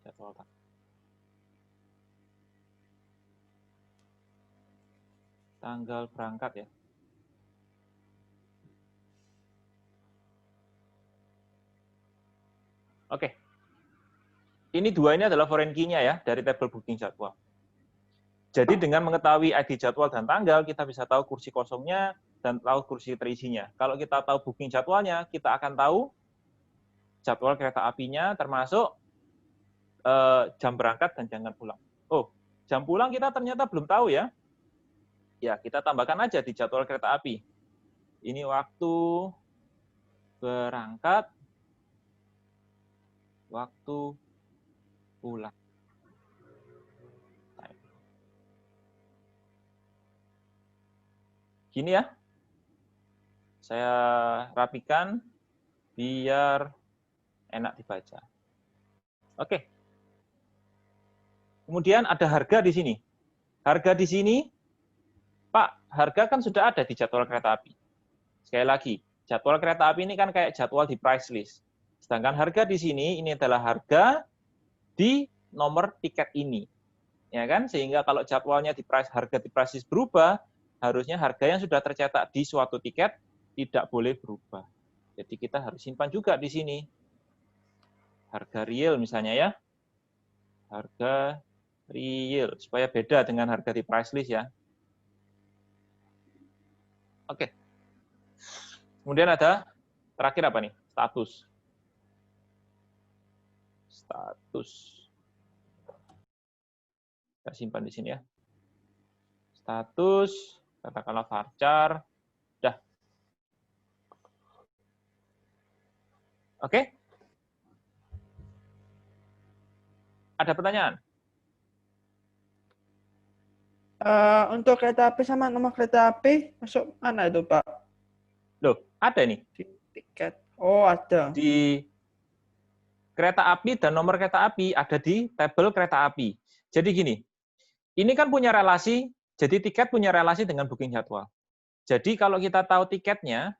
jadwal tanggal berangkat ya. Oke. Ini dua ini adalah foreign key-nya ya, dari tabel booking jadwal. Jadi dengan mengetahui ID jadwal dan tanggal, kita bisa tahu kursi kosongnya dan tahu kursi terisinya. Kalau kita tahu booking jadwalnya, kita akan tahu jadwal kereta apinya, termasuk jam berangkat dan jam pulang. Oh, jam pulang kita ternyata belum tahu ya. Ya, kita tambahkan aja di jadwal kereta api. Ini waktu berangkat, waktu pulang. Gini ya, saya rapikan biar enak dibaca. Oke. Kemudian ada harga di sini. Harga di sini, Pak, harga kan sudah ada di jadwal kereta api. Sekali lagi, jadwal kereta api ini kan kayak jadwal di price list. Sedangkan harga di sini, ini adalah harga di nomor tiket ini. Ya kan? Sehingga kalau jadwalnya harga di price list berubah, harusnya harga yang sudah tercetak di suatu tiket tidak boleh berubah. Jadi kita harus simpan juga di sini. Harga real misalnya ya. Harga real. Supaya beda dengan harga di price list ya. Oke. Kemudian ada terakhir apa nih? Status. Status. Kita simpan di sini ya. Status. Katakanlah varchar. Dah. Oke? Ada pertanyaan? Untuk kereta api sama nomor kereta api, masuk mana itu, Pak? Loh, ada nih. Di tiket. Oh, ada. Di kereta api dan nomor kereta api ada di tabel kereta api. Jadi gini, ini kan punya relasi, jadi tiket punya relasi dengan booking jadwal. Jadi kalau kita tahu tiketnya,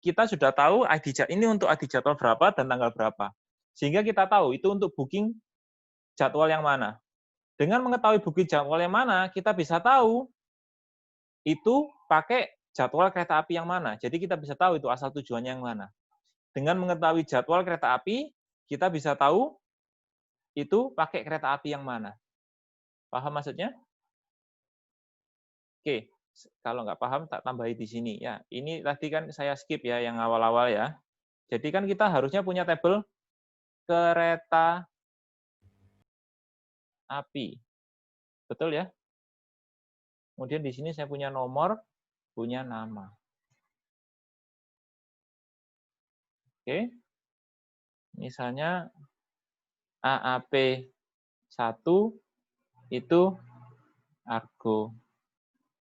kita sudah tahu ini untuk ID jadwal berapa dan tanggal berapa. Sehingga kita tahu itu untuk booking jadwal yang mana. Dengan mengetahui booking jadwal yang mana, kita bisa tahu itu pakai jadwal kereta api yang mana. Jadi kita bisa tahu itu asal tujuannya yang mana. Dengan mengetahui jadwal kereta api, kita bisa tahu itu pakai kereta api yang mana. Paham maksudnya? Oke, kalau nggak paham tak tambahi di sini ya. Ini tadi kan saya skip ya yang awal-awal ya. Jadi kan kita harusnya punya tabel kereta api. Betul ya? Kemudian di sini saya punya nomor, punya nama. Oke. Misalnya AAP 1 itu Argo.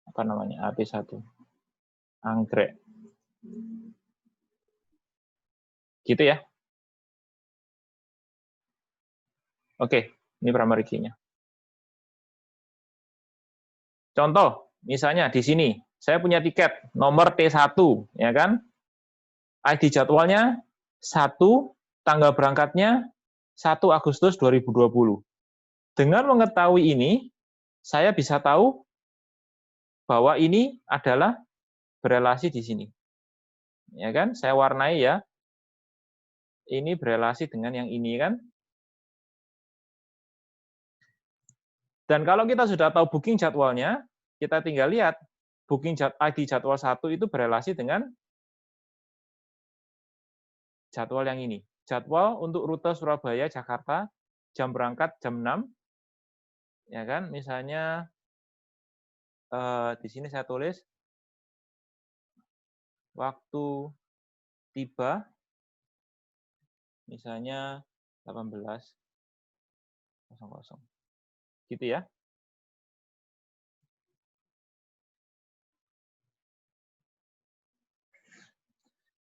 Apa namanya? AAP 1. Anggrek. Gitu ya. Oke, ini primary key-nya. Contoh, misalnya di sini, saya punya tiket nomor T1, ya kan? ID jadwalnya 1, tanggal berangkatnya 1 Agustus 2020. Dengan mengetahui ini, saya bisa tahu bahwa ini adalah berelasi di sini. Ya kan? Saya warnai ya. Ini berelasi dengan yang ini kan? Dan kalau kita sudah tahu booking jadwalnya, kita tinggal lihat ID jadwal 1 itu berelasi dengan jadwal yang ini. Jadwal untuk rute Surabaya Jakarta, jam berangkat jam 6, ya kan? Misalnya di sini saya tulis waktu tiba misalnya 18.00. Gitu ya.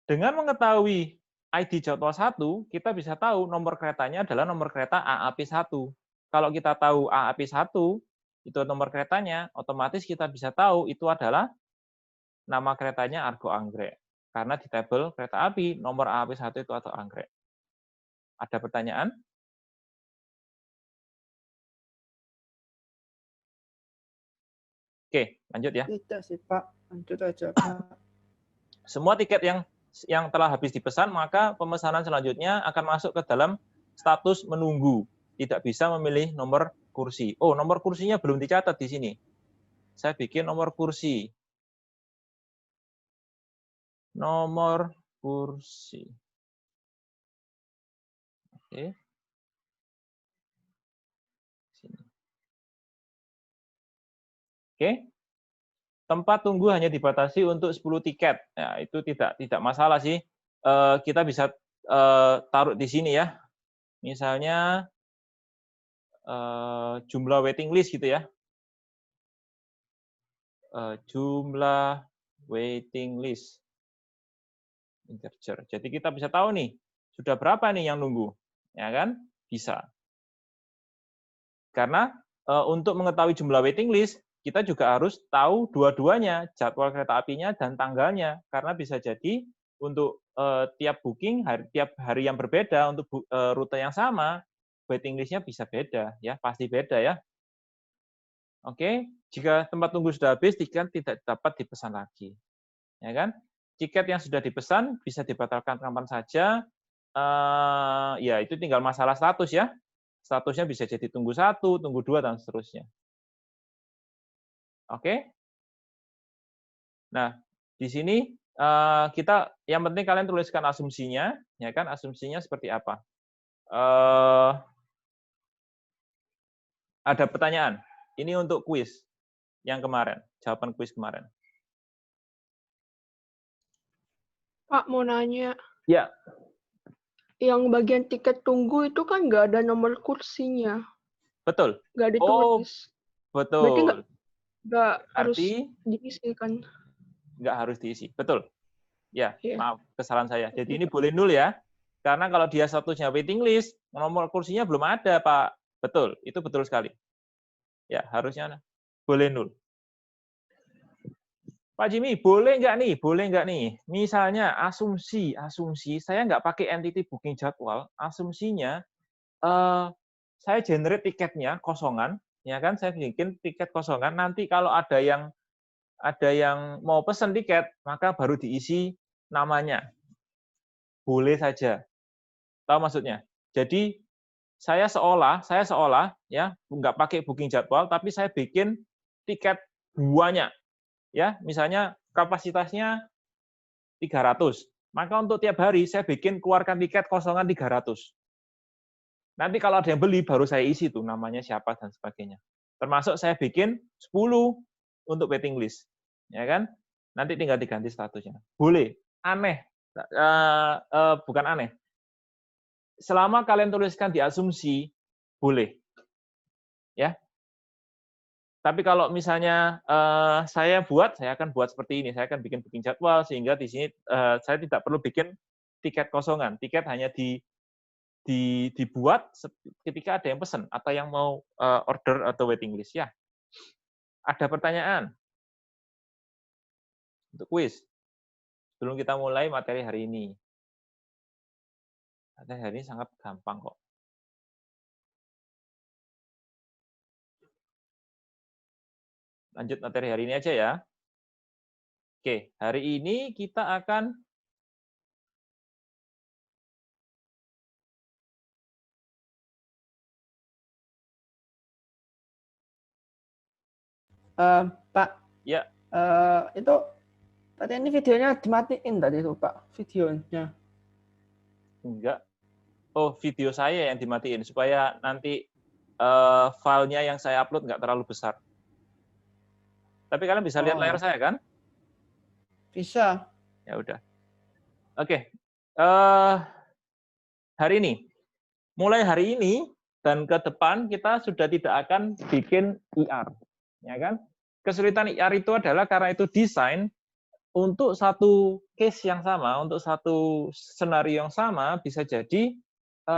Dengan mengetahui ID jadwal 1, kita bisa tahu nomor keretanya adalah nomor kereta AAP1. Kalau kita tahu AAP1, itu nomor keretanya, otomatis kita bisa tahu itu adalah nama keretanya Argo Anggrek. Karena di tabel kereta api, nomor AAP1 itu atau Anggrek. Ada pertanyaan? Oke, lanjut ya. Tidak sih, Pak. Lanjut aja, Pak. Semua tiket yang telah habis dipesan, maka pemesanan selanjutnya akan masuk ke dalam status menunggu. Tidak bisa memilih nomor kursi. Oh, nomor kursinya belum dicatat di sini. Saya bikin nomor kursi. Nomor kursi. Oke. Sini. Oke. Tempat tunggu hanya dibatasi untuk 10 tiket. Ya, itu tidak masalah sih. Kita bisa taruh di sini ya. Misalnya jumlah waiting list gitu ya. Jumlah waiting list. Integer. Jadi kita bisa tahu nih, sudah berapa nih yang nunggu. Ya kan? Bisa. Karena untuk mengetahui jumlah waiting list, kita juga harus tahu dua-duanya, jadwal kereta apinya dan tanggalnya. Karena bisa jadi untuk tiap booking, tiap hari yang berbeda, untuk rute yang sama, waiting list-nya bisa beda, ya pasti beda ya. Oke, jika tempat tunggu sudah habis, tiket tidak dapat dipesan lagi. Ya kan? Tiket yang sudah dipesan bisa dibatalkan kapan saja. Ya, itu tinggal masalah status ya. Statusnya bisa jadi tunggu 1, tunggu 2, dan seterusnya. Oke. Nah, di sini kita yang penting kalian tuliskan asumsinya, ya kan? Asumsinya seperti apa? Ada pertanyaan. Ini untuk kuis yang kemarin, jawaban kuis kemarin. Pak, mau nanya. Ya. Yang bagian tiket tunggu itu kan nggak ada nomor kursinya. Betul. Nggak Oh, ditulis. betul. Berarti nggak harus Arti diisi kan? nggak harus diisi. Betul. Ya, Iya. maaf, kesalahan saya. Jadi ini boleh nul ya. Karena kalau dia statusnya waiting list, nomor kursinya belum ada, Pak. Betul, itu betul sekali. Ya, harusnya boleh nul. Pak Jimmy, boleh nggak nih? Boleh nggak nih? Misalnya asumsi, saya nggak pakai entity booking jadwal, asumsinya saya generate tiketnya kosongan, ya kan? Saya bikin tiket kosongan. Nanti kalau ada yang mau pesan tiket, maka baru diisi namanya. Boleh saja. Tahu maksudnya? Jadi saya seolah ya nggak pakai booking jadwal, tapi saya bikin tiket banyak. Ya, misalnya kapasitasnya 300. Maka untuk tiap hari saya bikin keluarkan tiket kosongan 300. Nanti kalau ada yang beli baru saya isi tuh namanya siapa dan sebagainya. Termasuk saya bikin 10 untuk waiting list. Ya kan? Nanti tinggal diganti statusnya. Boleh. Aneh. Bukan aneh. Selama kalian tuliskan di asumsi, boleh. Ya. Tapi kalau misalnya saya akan buat seperti ini. Saya akan bikin booking jadwal sehingga di sini saya tidak perlu bikin tiket kosongan. Tiket hanya dibuat ketika ada yang pesan atau yang mau order atau waiting list ya. Ada pertanyaan untuk kuis sebelum kita mulai materi hari ini? Materi hari ini sangat gampang kok. Lanjut materi hari ini aja ya. Oke, hari ini kita akan Pak. ya. Itu tadi ini videonya dimatiin tadi itu Pak, videonya. Enggak. Oh, video saya yang dimatiin supaya nanti filenya yang saya upload nggak terlalu besar. Tapi kalian bisa lihat layar saya kan? Bisa. Ya udah. Oke. Hari ini, mulai hari ini dan ke depan kita sudah tidak akan bikin IR, ya kan? Kesulitan IR itu adalah karena itu desain untuk satu case yang sama, untuk satu skenario yang sama bisa jadi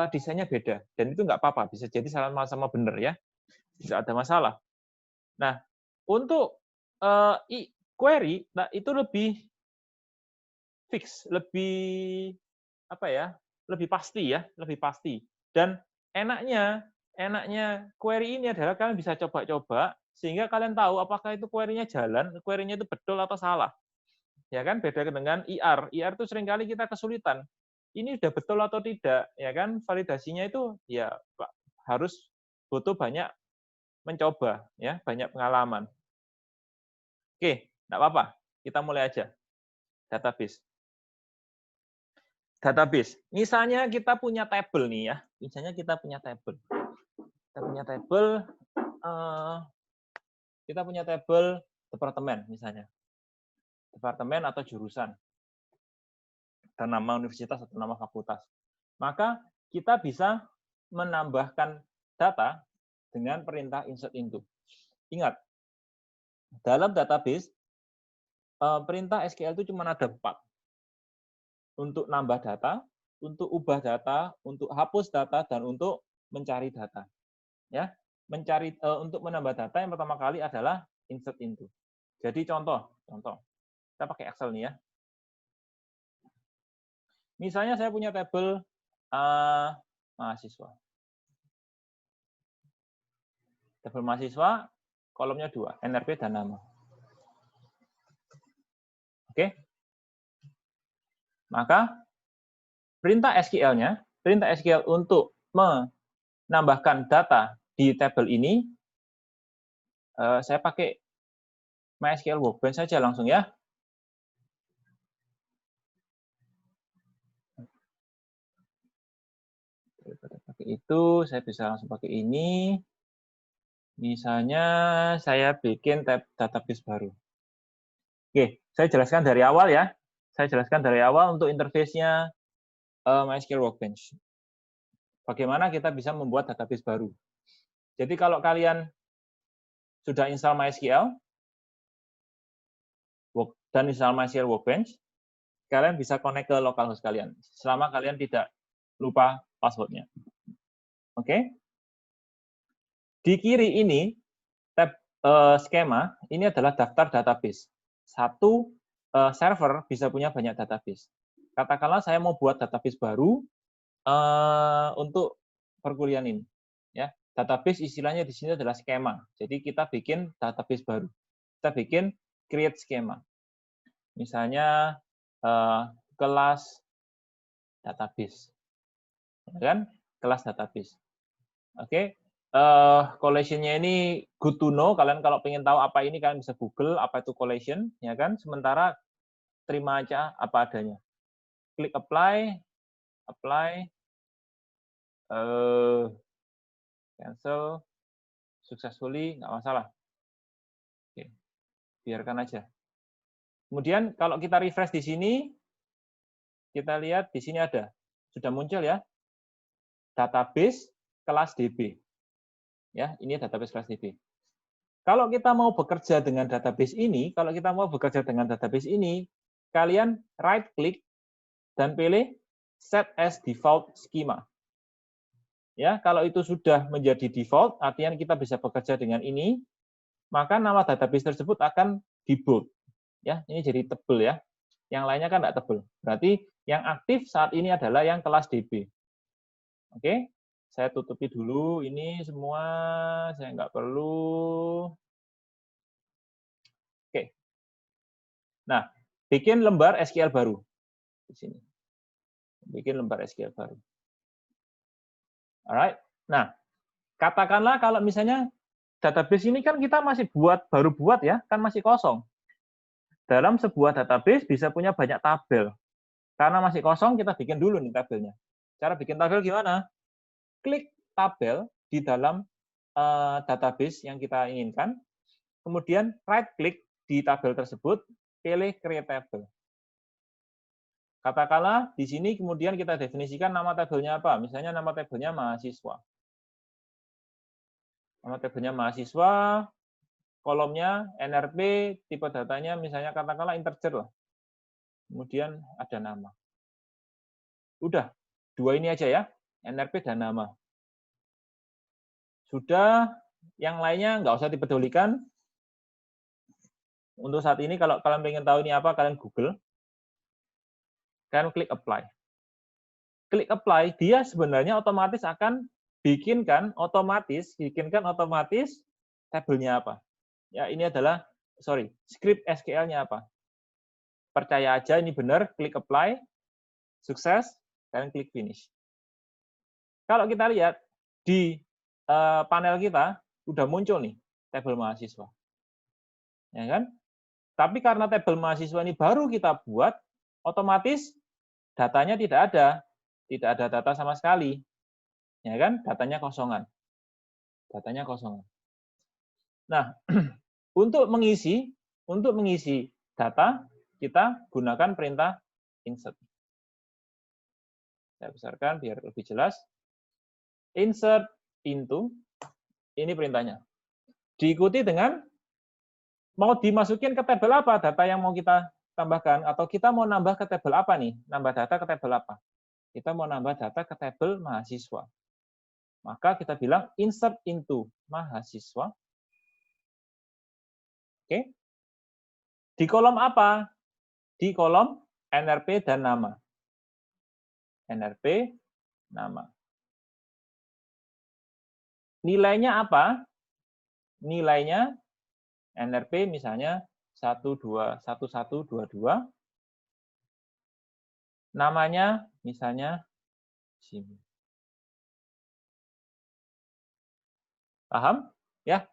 desainnya beda dan itu nggak apa-apa, bisa jadi sama-sama benar ya, tidak ada masalah. Nah, untuk query, nah itu lebih fix, lebih apa ya? Lebih pasti ya, lebih pasti. Dan enaknya query ini adalah kalian bisa coba-coba sehingga kalian tahu apakah itu query-nya jalan, query-nya itu betul atau salah. Ya kan, beda dengan IR. IR itu seringkali kita kesulitan. Ini udah betul atau tidak, ya kan? Validasinya itu ya harus butuh banyak mencoba, ya, banyak pengalaman. Oke, enggak apa-apa. Kita mulai aja. Database. Database. Misalnya kita punya table nih ya. Misalnya kita punya table. Kita punya table departemen misalnya. Departemen atau jurusan. Dan nama universitas atau nama fakultas. Maka kita bisa menambahkan data dengan perintah insert into. Ingat, dalam database perintah SQL itu cuma ada 4. Untuk nambah data, untuk ubah data, untuk hapus data, dan untuk mencari data. Ya, untuk menambah data yang pertama kali adalah insert into. Jadi contoh, kita pakai Excel nih ya. Misalnya saya punya tabel mahasiswa. Tabel mahasiswa, kolomnya 2, NRP dan nama. Oke. Maka perintah SQL-nya, perintah SQL untuk menambahkan data di tabel ini, saya pakai MySQL Workbench saja langsung ya. Daripada pakai itu, saya bisa langsung pakai ini. Misalnya saya bikin tab database baru. Oke, saya jelaskan dari awal ya. Saya jelaskan dari awal untuk interface-nya MySQL Workbench. Bagaimana kita bisa membuat database baru. Jadi kalau kalian sudah install MySQL dan install MySQL Workbench, kalian bisa connect ke localhost kalian. Selama kalian tidak lupa password-nya. Oke? Di kiri ini, tab skema, ini adalah daftar database. Satu server bisa punya banyak database. Katakanlah saya mau buat database baru untuk perkuliahan ini. Ya, database istilahnya di sini adalah skema. Jadi kita bikin database baru. Kita bikin create skema. Misalnya kelas database. Ya kan? Kelas database. Oke. Collection-nya ini good to know. Kalian kalau pengen tahu apa ini, kalian bisa Google apa itu collection, ya kan? Sementara terima aja apa adanya. Klik apply, cancel, successfully, nggak masalah. Oke, biarkan aja. Kemudian kalau kita refresh di sini, kita lihat di sini ada, sudah muncul ya, database kelas DB. Ya, ini database kelas DB. Kalau kita mau bekerja dengan database ini, kalian right click dan pilih set as default schema. Ya, kalau itu sudah menjadi default, artinya kita bisa bekerja dengan ini, maka nama database tersebut akan di bold. Ya, ini jadi tebel ya. Yang lainnya kan tidak tebel. Berarti yang aktif saat ini adalah yang kelas DB. Oke. Saya tutupi dulu ini semua, saya nggak perlu. Oke. Nah, bikin lembar SQL baru di sini. Bikin lembar SQL baru. Alright. Nah, katakanlah kalau misalnya database ini kan kita masih baru buat ya, kan masih kosong. dalam sebuah database bisa punya banyak tabel. Karena masih kosong, kita bikin dulu nih tabelnya. Cara bikin tabel gimana? Klik tabel di dalam database yang kita inginkan, kemudian right-click di tabel tersebut, pilih Create Table. Katakanlah di sini kemudian kita definisikan nama tabelnya apa. Misalnya nama tabelnya mahasiswa. Nama tabelnya mahasiswa, kolomnya NRP, tipe datanya misalnya katakanlah integer lah. Kemudian ada nama. Udah, dua ini aja ya, NRP dan nama. Sudah, yang lainnya nggak usah dipedulikan. Untuk saat ini kalau kalian pengen tahu ini apa, kalian Google. Kalian klik apply. Klik apply, dia sebenarnya otomatis akan bikinkan otomatis tabelnya apa. Ya, ini adalah script SQL-nya apa. Percaya aja ini benar, klik apply, sukses, kalian klik finish. Kalau kita lihat di panel kita udah muncul nih tabel mahasiswa. Ya kan? Tapi karena tabel mahasiswa ini baru kita buat, otomatis datanya tidak ada data sama sekali. Ya kan? Datanya kosongan. Nah, untuk mengisi data, kita gunakan perintah insert. Saya besarkan biar lebih jelas. Insert into, ini perintahnya. Diikuti dengan mau dimasukin ke tabel apa data yang mau kita tambahkan, atau kita mau nambah ke tabel apa nih? Nambah data ke tabel apa? Kita mau nambah data ke tabel mahasiswa. Maka kita bilang insert into mahasiswa. Oke. Di kolom apa? Di kolom NRP dan nama. NRP, nama. Nilainya apa? Nilainya NRP misalnya 1122. Namanya misalnya Jimmy. Paham? Ya.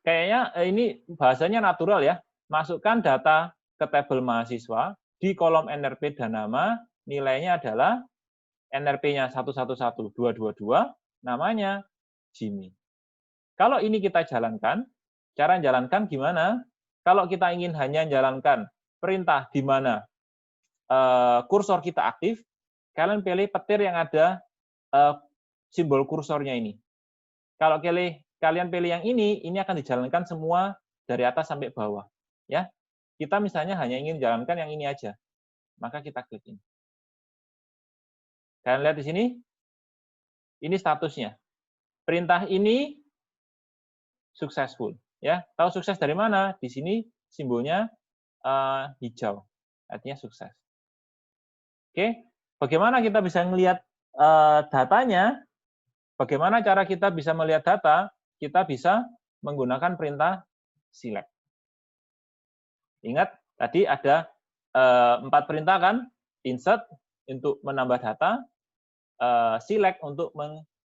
Kayaknya ini bahasanya natural ya. Masukkan data ke tabel mahasiswa, di kolom NRP dan nama, nilainya adalah NRP-nya 111222, namanya Jimmy. Kalau ini kita jalankan, cara jalankan gimana? Kalau kita ingin hanya jalankan perintah di mana kursor kita aktif, kalian pilih petir yang ada simbol kursornya ini. Kalau kalian pilih yang ini akan dijalankan semua dari atas sampai bawah. Ya, kita misalnya hanya ingin jalankan yang ini aja, maka kita klik ini. Kalian lihat di sini, ini statusnya. Perintah ini successful. Ya, tahu sukses dari mana? Di sini simbolnya hijau, artinya sukses. Oke, bagaimana kita bisa melihat datanya? Bagaimana cara kita bisa melihat data? Kita bisa menggunakan perintah select. Ingat, tadi ada 4 perintah kan? Insert untuk menambah data, select untuk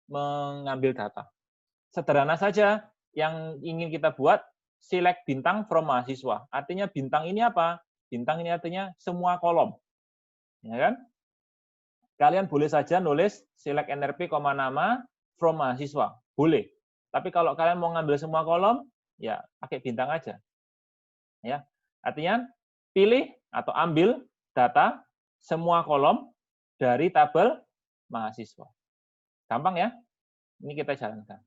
mengambil data. Sederhana saja, yang ingin kita buat, select bintang from mahasiswa. Artinya bintang ini apa? Bintang ini artinya semua kolom. Ya kan? Kalian boleh saja nulis select NRP, nama, from mahasiswa. Boleh. Tapi kalau kalian mau ngambil semua kolom, ya pakai bintang aja. Ya. Artinya pilih atau ambil data semua kolom dari tabel mahasiswa. Gampang ya? Ini kita jalankan.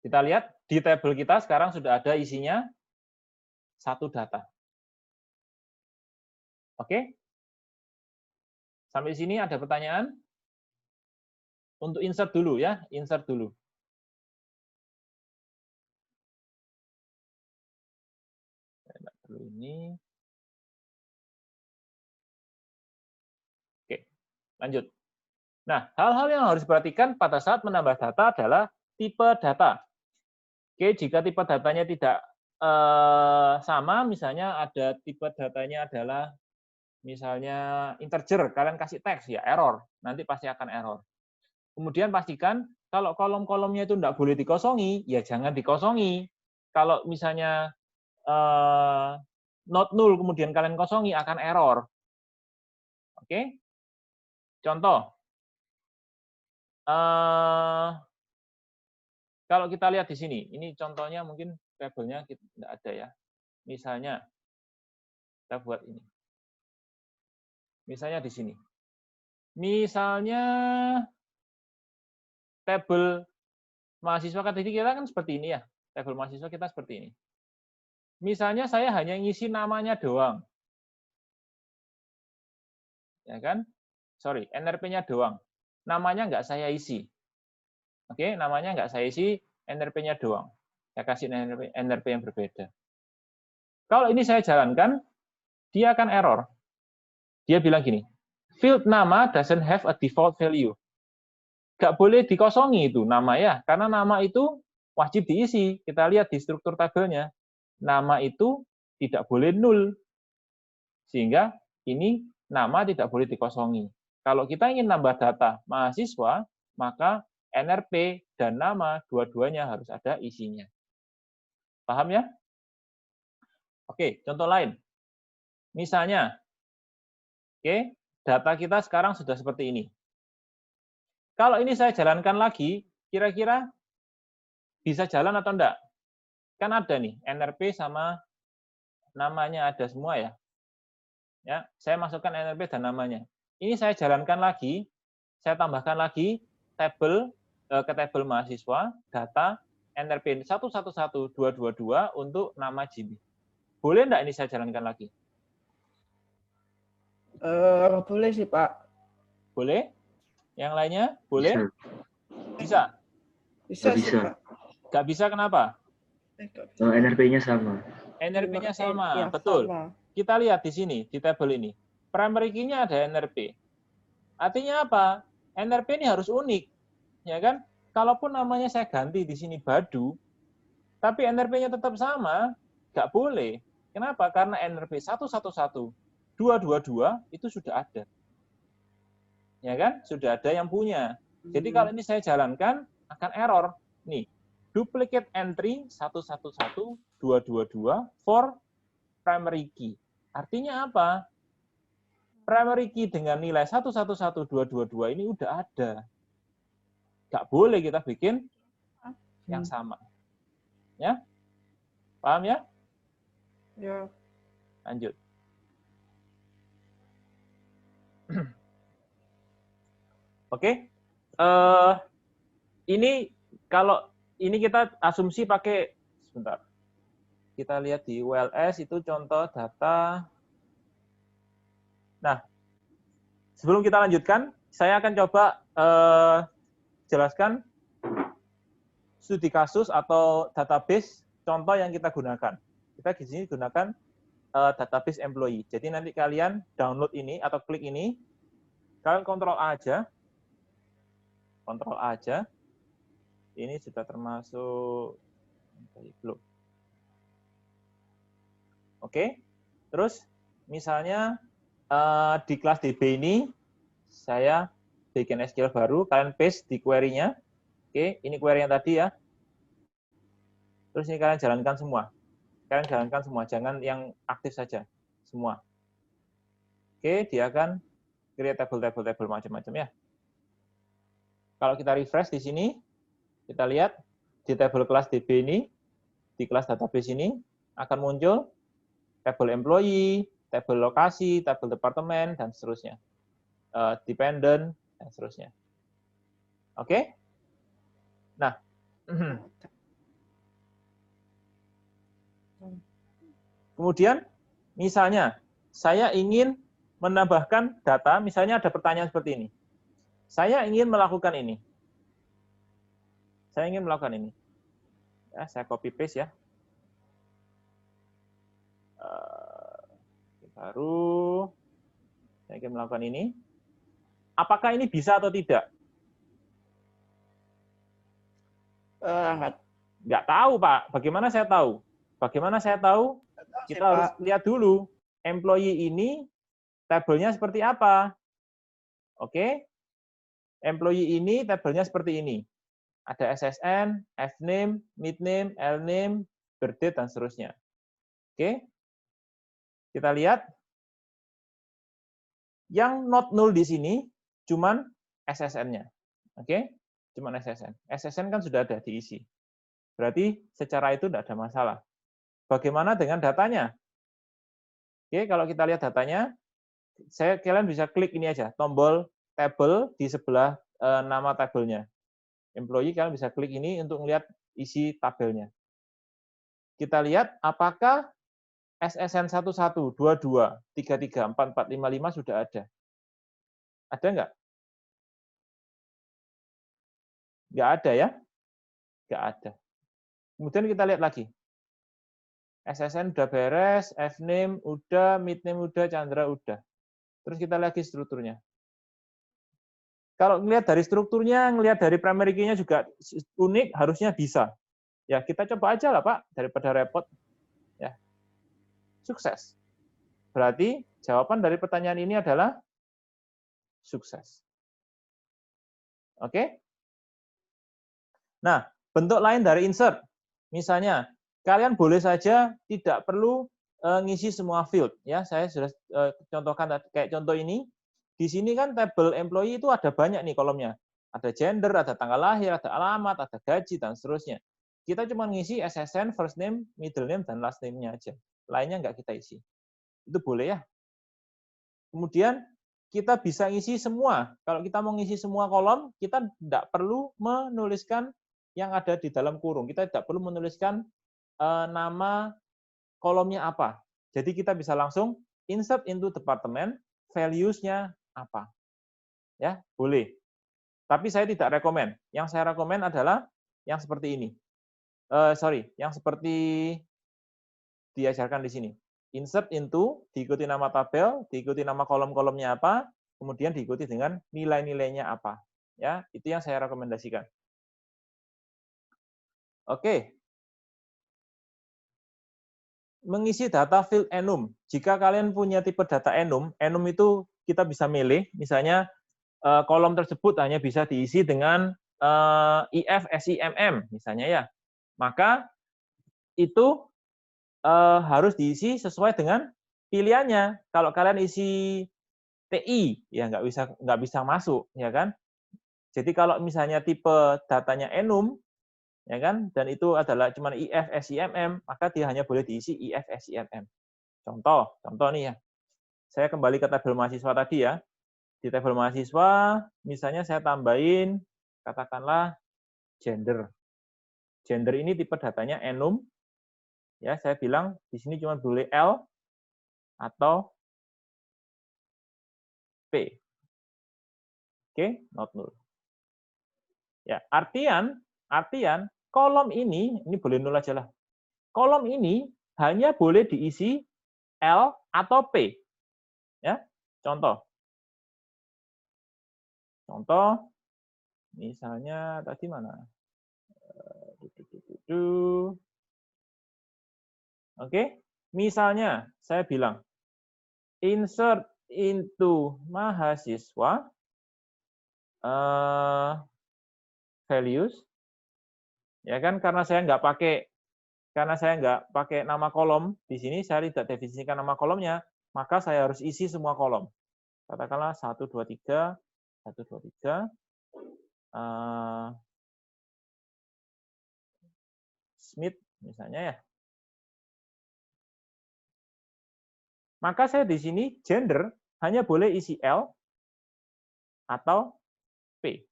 Kita lihat di tabel kita sekarang sudah ada isinya 1 data. Oke? Sampai sini ada pertanyaan? Untuk insert dulu ya, insert dulu. Tidak perlu ini. Oke, lanjut. Nah, hal-hal yang harus diperhatikan pada saat menambah data adalah tipe data. Oke, jika tipe datanya tidak sama, misalnya ada tipe datanya adalah misalnya integer, kalian kasih teks ya error, nanti pasti akan error. Kemudian pastikan kalau kolom-kolomnya itu tidak boleh dikosongi, ya jangan dikosongi. Kalau misalnya not null kemudian kalian kosongi akan error. Oke? Contoh. Kalau kita lihat di sini, ini contohnya mungkin tabelnya tidak ada ya. Misalnya, kita buat ini. Misalnya di sini. Misalnya, tabel mahasiswa kita kan seperti ini ya. Tabel mahasiswa kita seperti ini. Misalnya saya hanya ngisi namanya doang. Ya kan? Sorry, NRP-nya doang. Namanya nggak saya isi. Oke, namanya nggak saya isi, NRP-nya doang. Saya kasih NRP yang berbeda. Kalau ini saya jalankan, dia akan error. Dia bilang gini, field nama doesn't have a default value. Nggak boleh dikosongi itu nama ya, karena nama itu wajib diisi. Kita lihat di struktur tabelnya, nama itu tidak boleh null. Sehingga ini nama tidak boleh dikosongi. Kalau kita ingin nambah data mahasiswa, maka NRP dan nama dua-duanya harus ada isinya. Paham ya? Oke, contoh lain. Misalnya, oke, data kita sekarang sudah seperti ini. Kalau ini saya jalankan lagi, kira-kira bisa jalan atau enggak? Kan ada nih, NRP sama namanya ada semua ya. Ya, saya masukkan NRP dan namanya. Ini saya jalankan lagi, saya tambahkan lagi tabel ke tabel mahasiswa, data NRP 111222 untuk nama Jimmy. Boleh enggak ini saya jalankan lagi? Boleh sih, Pak. Boleh? Yang lainnya? Boleh? Bisa? Bisa sih, bisa. Pak. Nggak bisa kenapa? NRP-nya sama. NRP-nya sama, Iya, betul. sama. Kita lihat di sini, di tabel ini. Primary key-nya ada NRP. Artinya apa? NRP ini harus unik. Ya kan? Kalaupun namanya saya ganti di sini Badu, tapi NRP-nya tetap sama, nggak boleh. Kenapa? Karena NRP 111, 222 itu sudah ada. Ya kan? Sudah ada yang punya. Jadi kalau ini saya jalankan, akan error. Nih, duplicate entry 111, 222 for primary key. Artinya apa? Primary key dengan nilai 111222 ini udah ada. Nggak boleh kita bikin yang sama. Ya? Paham ya? Ya. Lanjut. Oke. Ini kalau ini kita asumsi pakai sebentar. Kita lihat di ULS itu contoh data. Nah, sebelum kita lanjutkan, saya akan coba jelaskan studi kasus atau database contoh yang kita gunakan. Kita di sini gunakan database employee. Jadi nanti kalian download ini atau klik ini, kalian kontrol A aja. Kontrol A aja. Ini sudah termasuk belum. Oke. Terus misalnya di kelas DB ini saya bikin SQL baru, kalian paste di query-nya. Oke, ini query yang tadi ya. Terus ini kalian jalankan semua. Kalian jalankan semua, jangan yang aktif saja. Semua. Oke, dia akan create table macam-macam ya. Kalau kita refresh di sini, kita lihat di table kelas DB ini, di kelas database ini, akan muncul table employee, table lokasi, table departemen, dan seterusnya. Dependent, dan seterusnya. Oke? Nah, kemudian, misalnya, saya ingin menambahkan data, misalnya ada pertanyaan seperti ini. Saya ingin melakukan ini. Saya ingin melakukan ini. Ya, saya copy paste ya. Baru, saya ingin melakukan ini. Apakah ini bisa atau tidak? Nggak tahu, Pak. Bagaimana saya tahu? Bagaimana saya tahu? Kita harus lihat dulu. Employee ini tabelnya seperti apa? Oke? Employee ini tabelnya seperti ini. Ada SSN, Fname, Midname, Lname, birthdate, dan seterusnya. Oke. Kita lihat yang not null di sini cuman SSN-nya. Oke? Cuman SSN. SSN kan sudah ada diisi. Berarti secara itu tidak ada masalah. Bagaimana dengan datanya? Oke, kalau kita lihat datanya, kalian bisa klik ini aja, tombol table di sebelah nama tabelnya. Employee, kalian bisa klik ini untuk melihat isi tabelnya. Kita lihat apakah SSN 11, 22, 33, 44, 55 sudah ada. Ada nggak? Nggak ada ya? Nggak ada. Kemudian kita lihat lagi. SSN udah beres, Fname udah, midname udah, Chandra udah. Terus kita lagi strukturnya. Kalau ngelihat dari strukturnya, ngelihat dari primary key-nya juga unik, harusnya bisa. Ya, kita coba aja lah, Pak, daripada repot. Ya. Sukses. Berarti jawaban dari pertanyaan ini adalah sukses. Oke? Nah, bentuk lain dari insert. Misalnya, kalian boleh saja tidak perlu ngisi semua field. Ya, saya sudah contohkan kayak contoh ini. Di sini kan tabel employee itu ada banyak nih kolomnya. Ada gender, ada tanggal lahir, ada alamat, ada gaji, dan seterusnya. Kita cuma ngisi SSN, first name, middle name, dan last name-nya aja. Lainnya nggak kita isi. Itu boleh ya. Kemudian kita bisa ngisi semua. Kalau kita mau ngisi semua kolom, kita tidak perlu menuliskan yang ada di dalam kurung. Kita tidak perlu menuliskan nama kolomnya apa. Jadi kita bisa langsung insert into department, values-nya apa. Ya, boleh. Tapi saya tidak rekomen. Yang saya rekomen adalah yang seperti ini. Yang seperti diajarkan di sini. Insert into, diikuti nama tabel, diikuti nama kolom-kolomnya apa, kemudian diikuti dengan nilai-nilainya apa. Ya, itu yang saya rekomendasikan. Oke. Mengisi data field enum. Jika kalian punya tipe data enum itu kita bisa milih, misalnya kolom tersebut hanya bisa diisi dengan IF SIMM, misalnya ya. Maka itu harus diisi sesuai dengan pilihannya. Kalau kalian isi TI, ya nggak bisa masuk, ya kan? Jadi kalau misalnya tipe datanya enum, ya kan, dan itu adalah cuma IF SIMM, maka dia hanya boleh diisi IF SIMM. Contoh nih ya. Saya kembali ke tabel mahasiswa tadi ya. Di tabel mahasiswa, misalnya saya tambahin, katakanlah gender. Gender ini tipe datanya enum. Ya, saya bilang di sini cuma boleh L atau P. Oke, not null. Ya, artian kolom ini boleh null aja lah. Kolom ini hanya boleh diisi L atau P. Ya, contoh, misalnya tadi mana? Oke, misalnya saya bilang insert into mahasiswa values, ya kan, karena saya nggak pakai nama kolom di sini, saya tidak definisikan nama kolomnya, maka saya harus isi semua kolom. Katakanlah 1, 2, 3, 1, 2, 3. Smith misalnya ya. Maka saya di sini gender hanya boleh isi L atau P.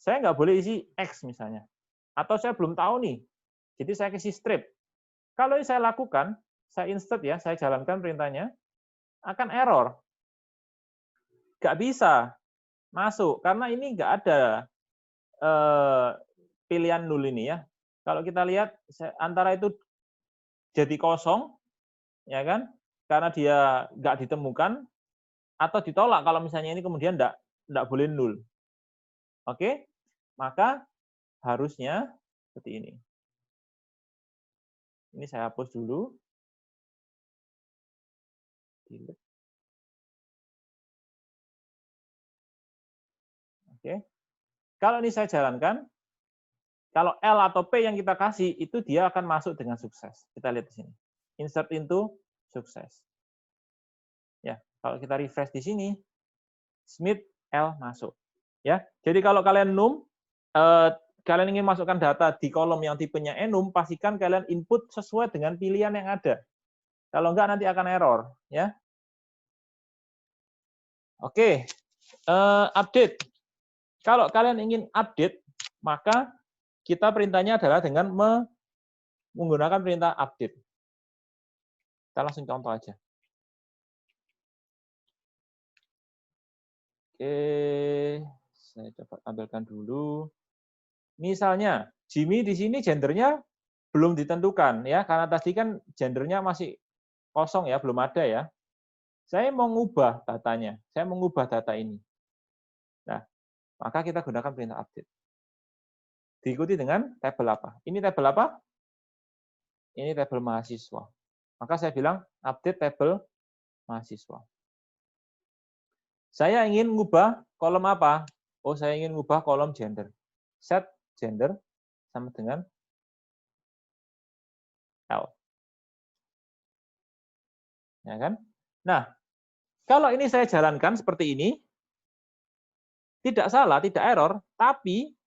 Saya nggak boleh isi X misalnya. Atau saya belum tahu nih. Jadi saya kasih strip. Kalau saya lakukan, saya insert ya, saya jalankan perintahnya, akan error. Nggak bisa masuk, karena ini nggak ada pilihan null ini ya. Kalau kita lihat, antara itu jadi kosong, ya kan? Karena dia nggak ditemukan, atau ditolak kalau misalnya ini kemudian nggak boleh null. Oke? Maka harusnya seperti ini. Ini saya hapus dulu. Oke. Kalau ini saya jalankan, Kalau L atau P yang kita kasih, itu dia akan masuk dengan sukses. Kita lihat di sini. Insert into sukses. Ya, kalau kita refresh di sini, Smith L masuk. Ya, jadi kalau kalian kalian ingin masukkan data di kolom yang tipenya enum, pastikan kalian input sesuai dengan pilihan yang ada. Kalau enggak nanti akan error, ya. Oke, update. Kalau kalian ingin update, maka kita perintahnya adalah dengan menggunakan perintah update. Kita langsung contoh aja. Oke, saya coba tampilkan dulu. Misalnya, Jimmy di sini gendernya belum ditentukan, ya, karena tadi kan gendernya masih kosong ya, belum ada ya. Saya mau ngubah datanya, saya mau ngubah data ini. Nah, maka kita gunakan perintah update. Diikuti dengan tabel apa? Ini tabel apa? Ini tabel mahasiswa. Maka saya bilang update tabel mahasiswa. Saya ingin ngubah kolom apa? Oh, saya ingin ngubah kolom gender. Set gender sama dengan L. Ya kan? Nah, kalau ini saya jalankan seperti ini, tidak salah, tidak error, tapi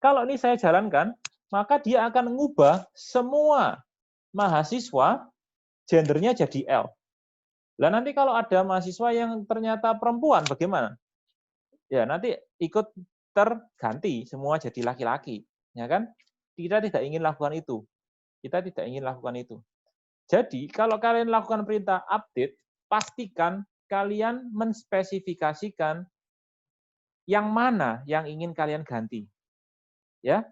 kalau ini saya jalankan, maka dia akan mengubah semua mahasiswa gendernya jadi L. Lah nanti kalau ada mahasiswa yang ternyata perempuan, bagaimana? Ya nanti ikut terganti, semua jadi laki-laki, ya kan? Kita tidak ingin lakukan itu. Kita tidak ingin lakukan itu. Jadi kalau kalian lakukan perintah update, pastikan kalian menspesifikasikan yang mana yang ingin kalian ganti. Ya.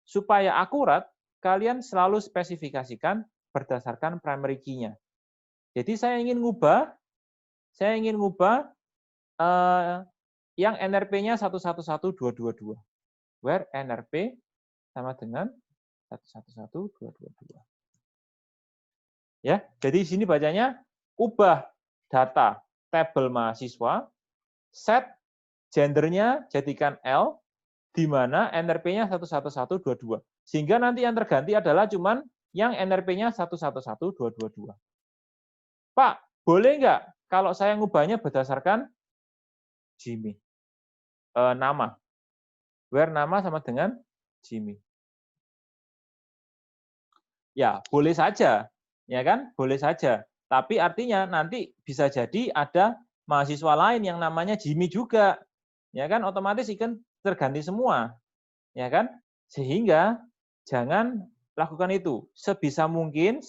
Supaya akurat, kalian selalu spesifikasikan berdasarkan primary key-nya. Jadi saya ingin ngubah yang NRP-nya 111222. Where NRP sama dengan 111222. Ya, jadi di sini bacanya ubah data tabel mahasiswa, set gendernya jadikan L, di mana NRP-nya 11122. Sehingga nanti yang terganti adalah cuman yang NRP-nya 111222. Pak, boleh nggak kalau saya ngubahnya berdasarkan Jimmy? Nama. Where nama sama dengan Jimmy. Ya, boleh saja. Ya kan? Boleh saja. Tapi artinya nanti bisa jadi ada mahasiswa lain yang namanya Jimmy juga. Ya kan? Otomatis ikan terganti semua. Ya kan? Sehingga jangan lakukan itu. Sebisa mungkin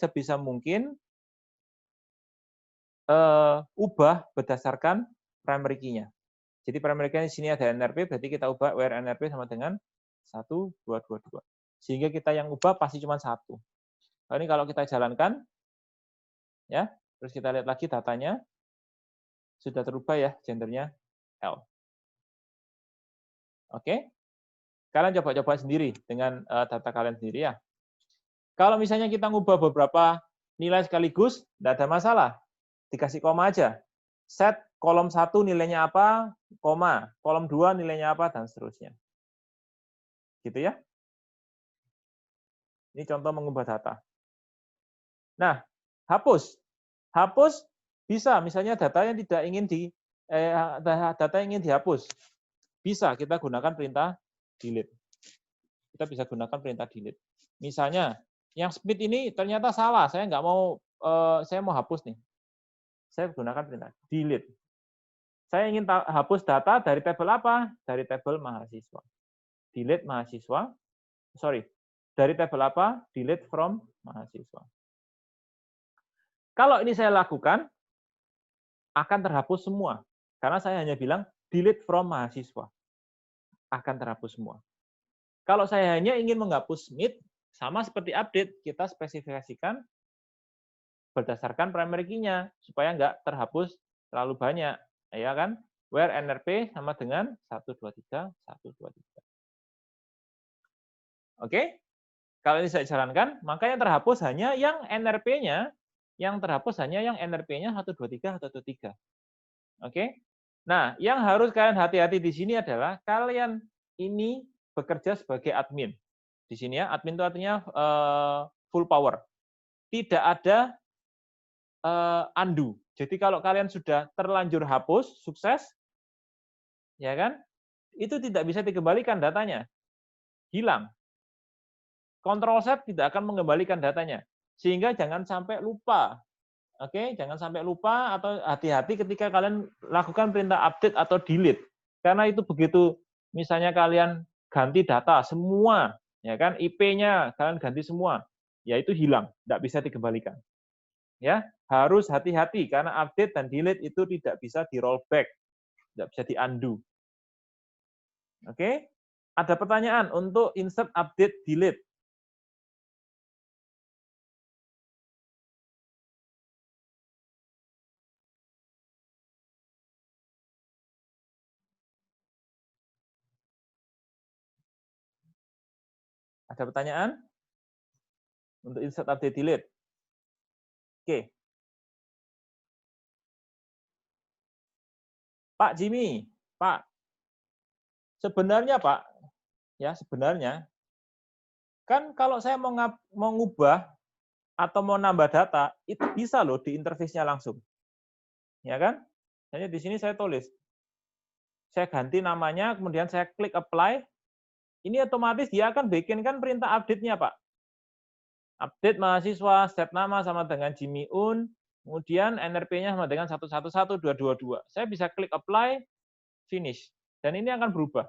ubah berdasarkan primary key-nya. Jadi primary key di sini ada NRP, berarti kita ubah where NRP sama dengan 1222. Sehingga kita yang ubah pasti cuma satu. Nah, ini kalau kita jalankan, ya, terus kita lihat lagi datanya, sudah terubah ya gendernya L. Oke? Kalian coba-coba sendiri dengan data kalian sendiri ya. Kalau misalnya kita ngubah beberapa nilai sekaligus, tidak ada masalah. Dikasih koma aja. Set kolom 1 nilainya apa, koma. Kolom 2 nilainya apa, dan seterusnya. Gitu ya. Ini contoh mengubah data. Nah, hapus. Hapus bisa, misalnya data yang tidak ingin data yang ingin dihapus. Bisa kita gunakan perintah delete. Kita bisa gunakan perintah delete. Misalnya, yang speed ini ternyata salah, saya nggak mau, saya mau hapus nih. Saya gunakan perintah delete. Saya ingin hapus data dari tabel apa? Dari tabel mahasiswa. Delete mahasiswa. Sorry, dari tabel apa? Delete from mahasiswa. Kalau ini saya lakukan, akan terhapus semua. Karena saya hanya bilang delete from mahasiswa. Akan terhapus semua. Kalau saya hanya ingin menghapus Smith, sama seperti update, kita spesifikasikan berdasarkan primary key-nya, supaya nggak terhapus terlalu banyak. Ya kan? Where NRP sama dengan 123, 123. Oke? Kalau ini saya jalankan, maka yang terhapus hanya yang NRP-nya, yang 123, 123. Oke? Nah, yang harus kalian hati-hati di sini adalah kalian ini bekerja sebagai admin. Di sini ya, admin itu artinya full power. Tidak ada undo. Jadi kalau kalian sudah terlanjur hapus, sukses, ya kan? Itu tidak bisa dikembalikan datanya. Hilang. Control Z tidak akan mengembalikan datanya. Sehingga jangan sampai lupa. Oke, jangan sampai lupa atau hati-hati ketika kalian lakukan perintah update atau delete. Karena itu begitu misalnya kalian ganti data semua, ya kan, IP-nya kalian ganti semua, ya itu hilang, tidak bisa dikembalikan. Ya, harus hati-hati karena update dan delete itu tidak bisa di rollback, tidak bisa di undo. Oke, ada pertanyaan untuk insert, update, delete? Ada pertanyaan untuk insert, update, delete? Oke. Pak Jimmy, Pak, sebenarnya Pak, ya sebenarnya, kan kalau saya mau ngubah atau mau nambah data, itu bisa loh di interface-nya langsung. Ya kan? Hanya di sini saya tulis. Saya ganti namanya, kemudian saya klik apply. Ini otomatis dia akan bikinkan perintah update-nya, Pak. Update mahasiswa, set nama sama dengan Jimmy Un, kemudian NRP-nya sama dengan 111222. Saya bisa klik apply, finish. Dan ini akan berubah.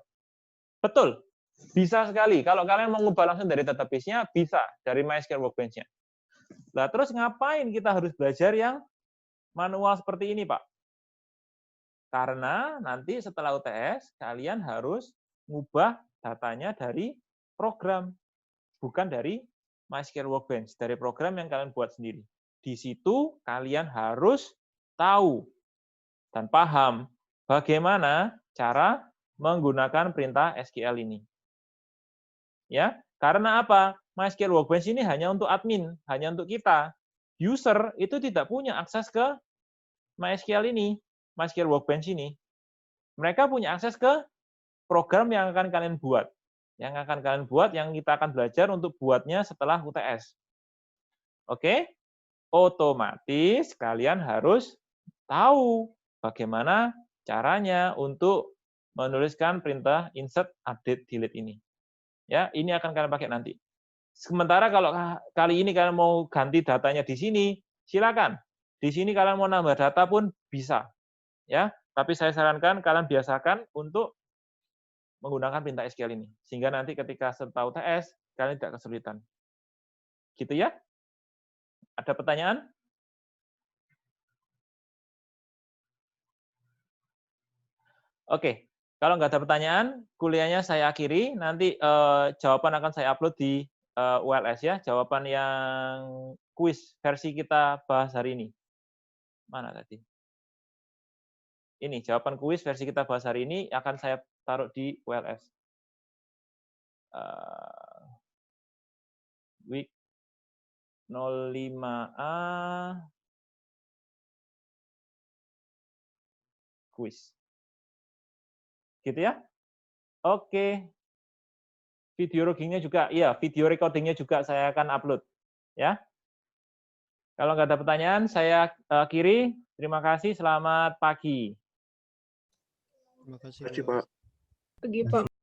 Betul. Bisa sekali. Kalau kalian mau ngubah langsung dari database-nya, bisa. Dari MySQL Workbench-nya. Nah, terus ngapain kita harus belajar yang manual seperti ini, Pak? Karena nanti setelah UTS, kalian harus ngubah datanya dari program, bukan dari MySQL Workbench, dari program yang kalian buat sendiri. Di situ kalian harus tahu dan paham bagaimana cara menggunakan perintah SQL ini. Ya, karena apa? MySQL Workbench ini hanya untuk admin, hanya untuk kita. User itu tidak punya akses ke MySQL ini, MySQL Workbench ini. Mereka punya akses ke program yang akan kalian buat. Yang akan kalian buat, yang kita akan belajar untuk buatnya setelah UTS. Oke? Otomatis kalian harus tahu bagaimana caranya untuk menuliskan perintah insert, update, delete ini. Ya, ini akan kalian pakai nanti. Sementara kalau kali ini kalian mau ganti datanya di sini, silakan. Di sini kalian mau nambah data pun bisa. Ya, tapi saya sarankan kalian biasakan untuk menggunakan perintah SQL ini. Sehingga nanti ketika setelah UTS, kalian tidak kesulitan. Gitu ya? Ada pertanyaan? Oke. Kalau nggak ada pertanyaan, kuliahnya saya akhiri. Nanti jawaban akan saya upload di ULS ya. Jawaban yang kuis versi kita bahas hari ini. Mana tadi? Ini jawaban kuis versi kita bahas hari ini akan saya taruh di ULS. Week 05A kuis. Gitu ya? Oke. Video recordingnya juga, iya, video recordingnya juga saya akan upload. Ya. Kalau nggak ada pertanyaan, saya akhiri. Terima kasih, selamat pagi. Terima kasih, Terima kasih, Pak. Pergi, Pak.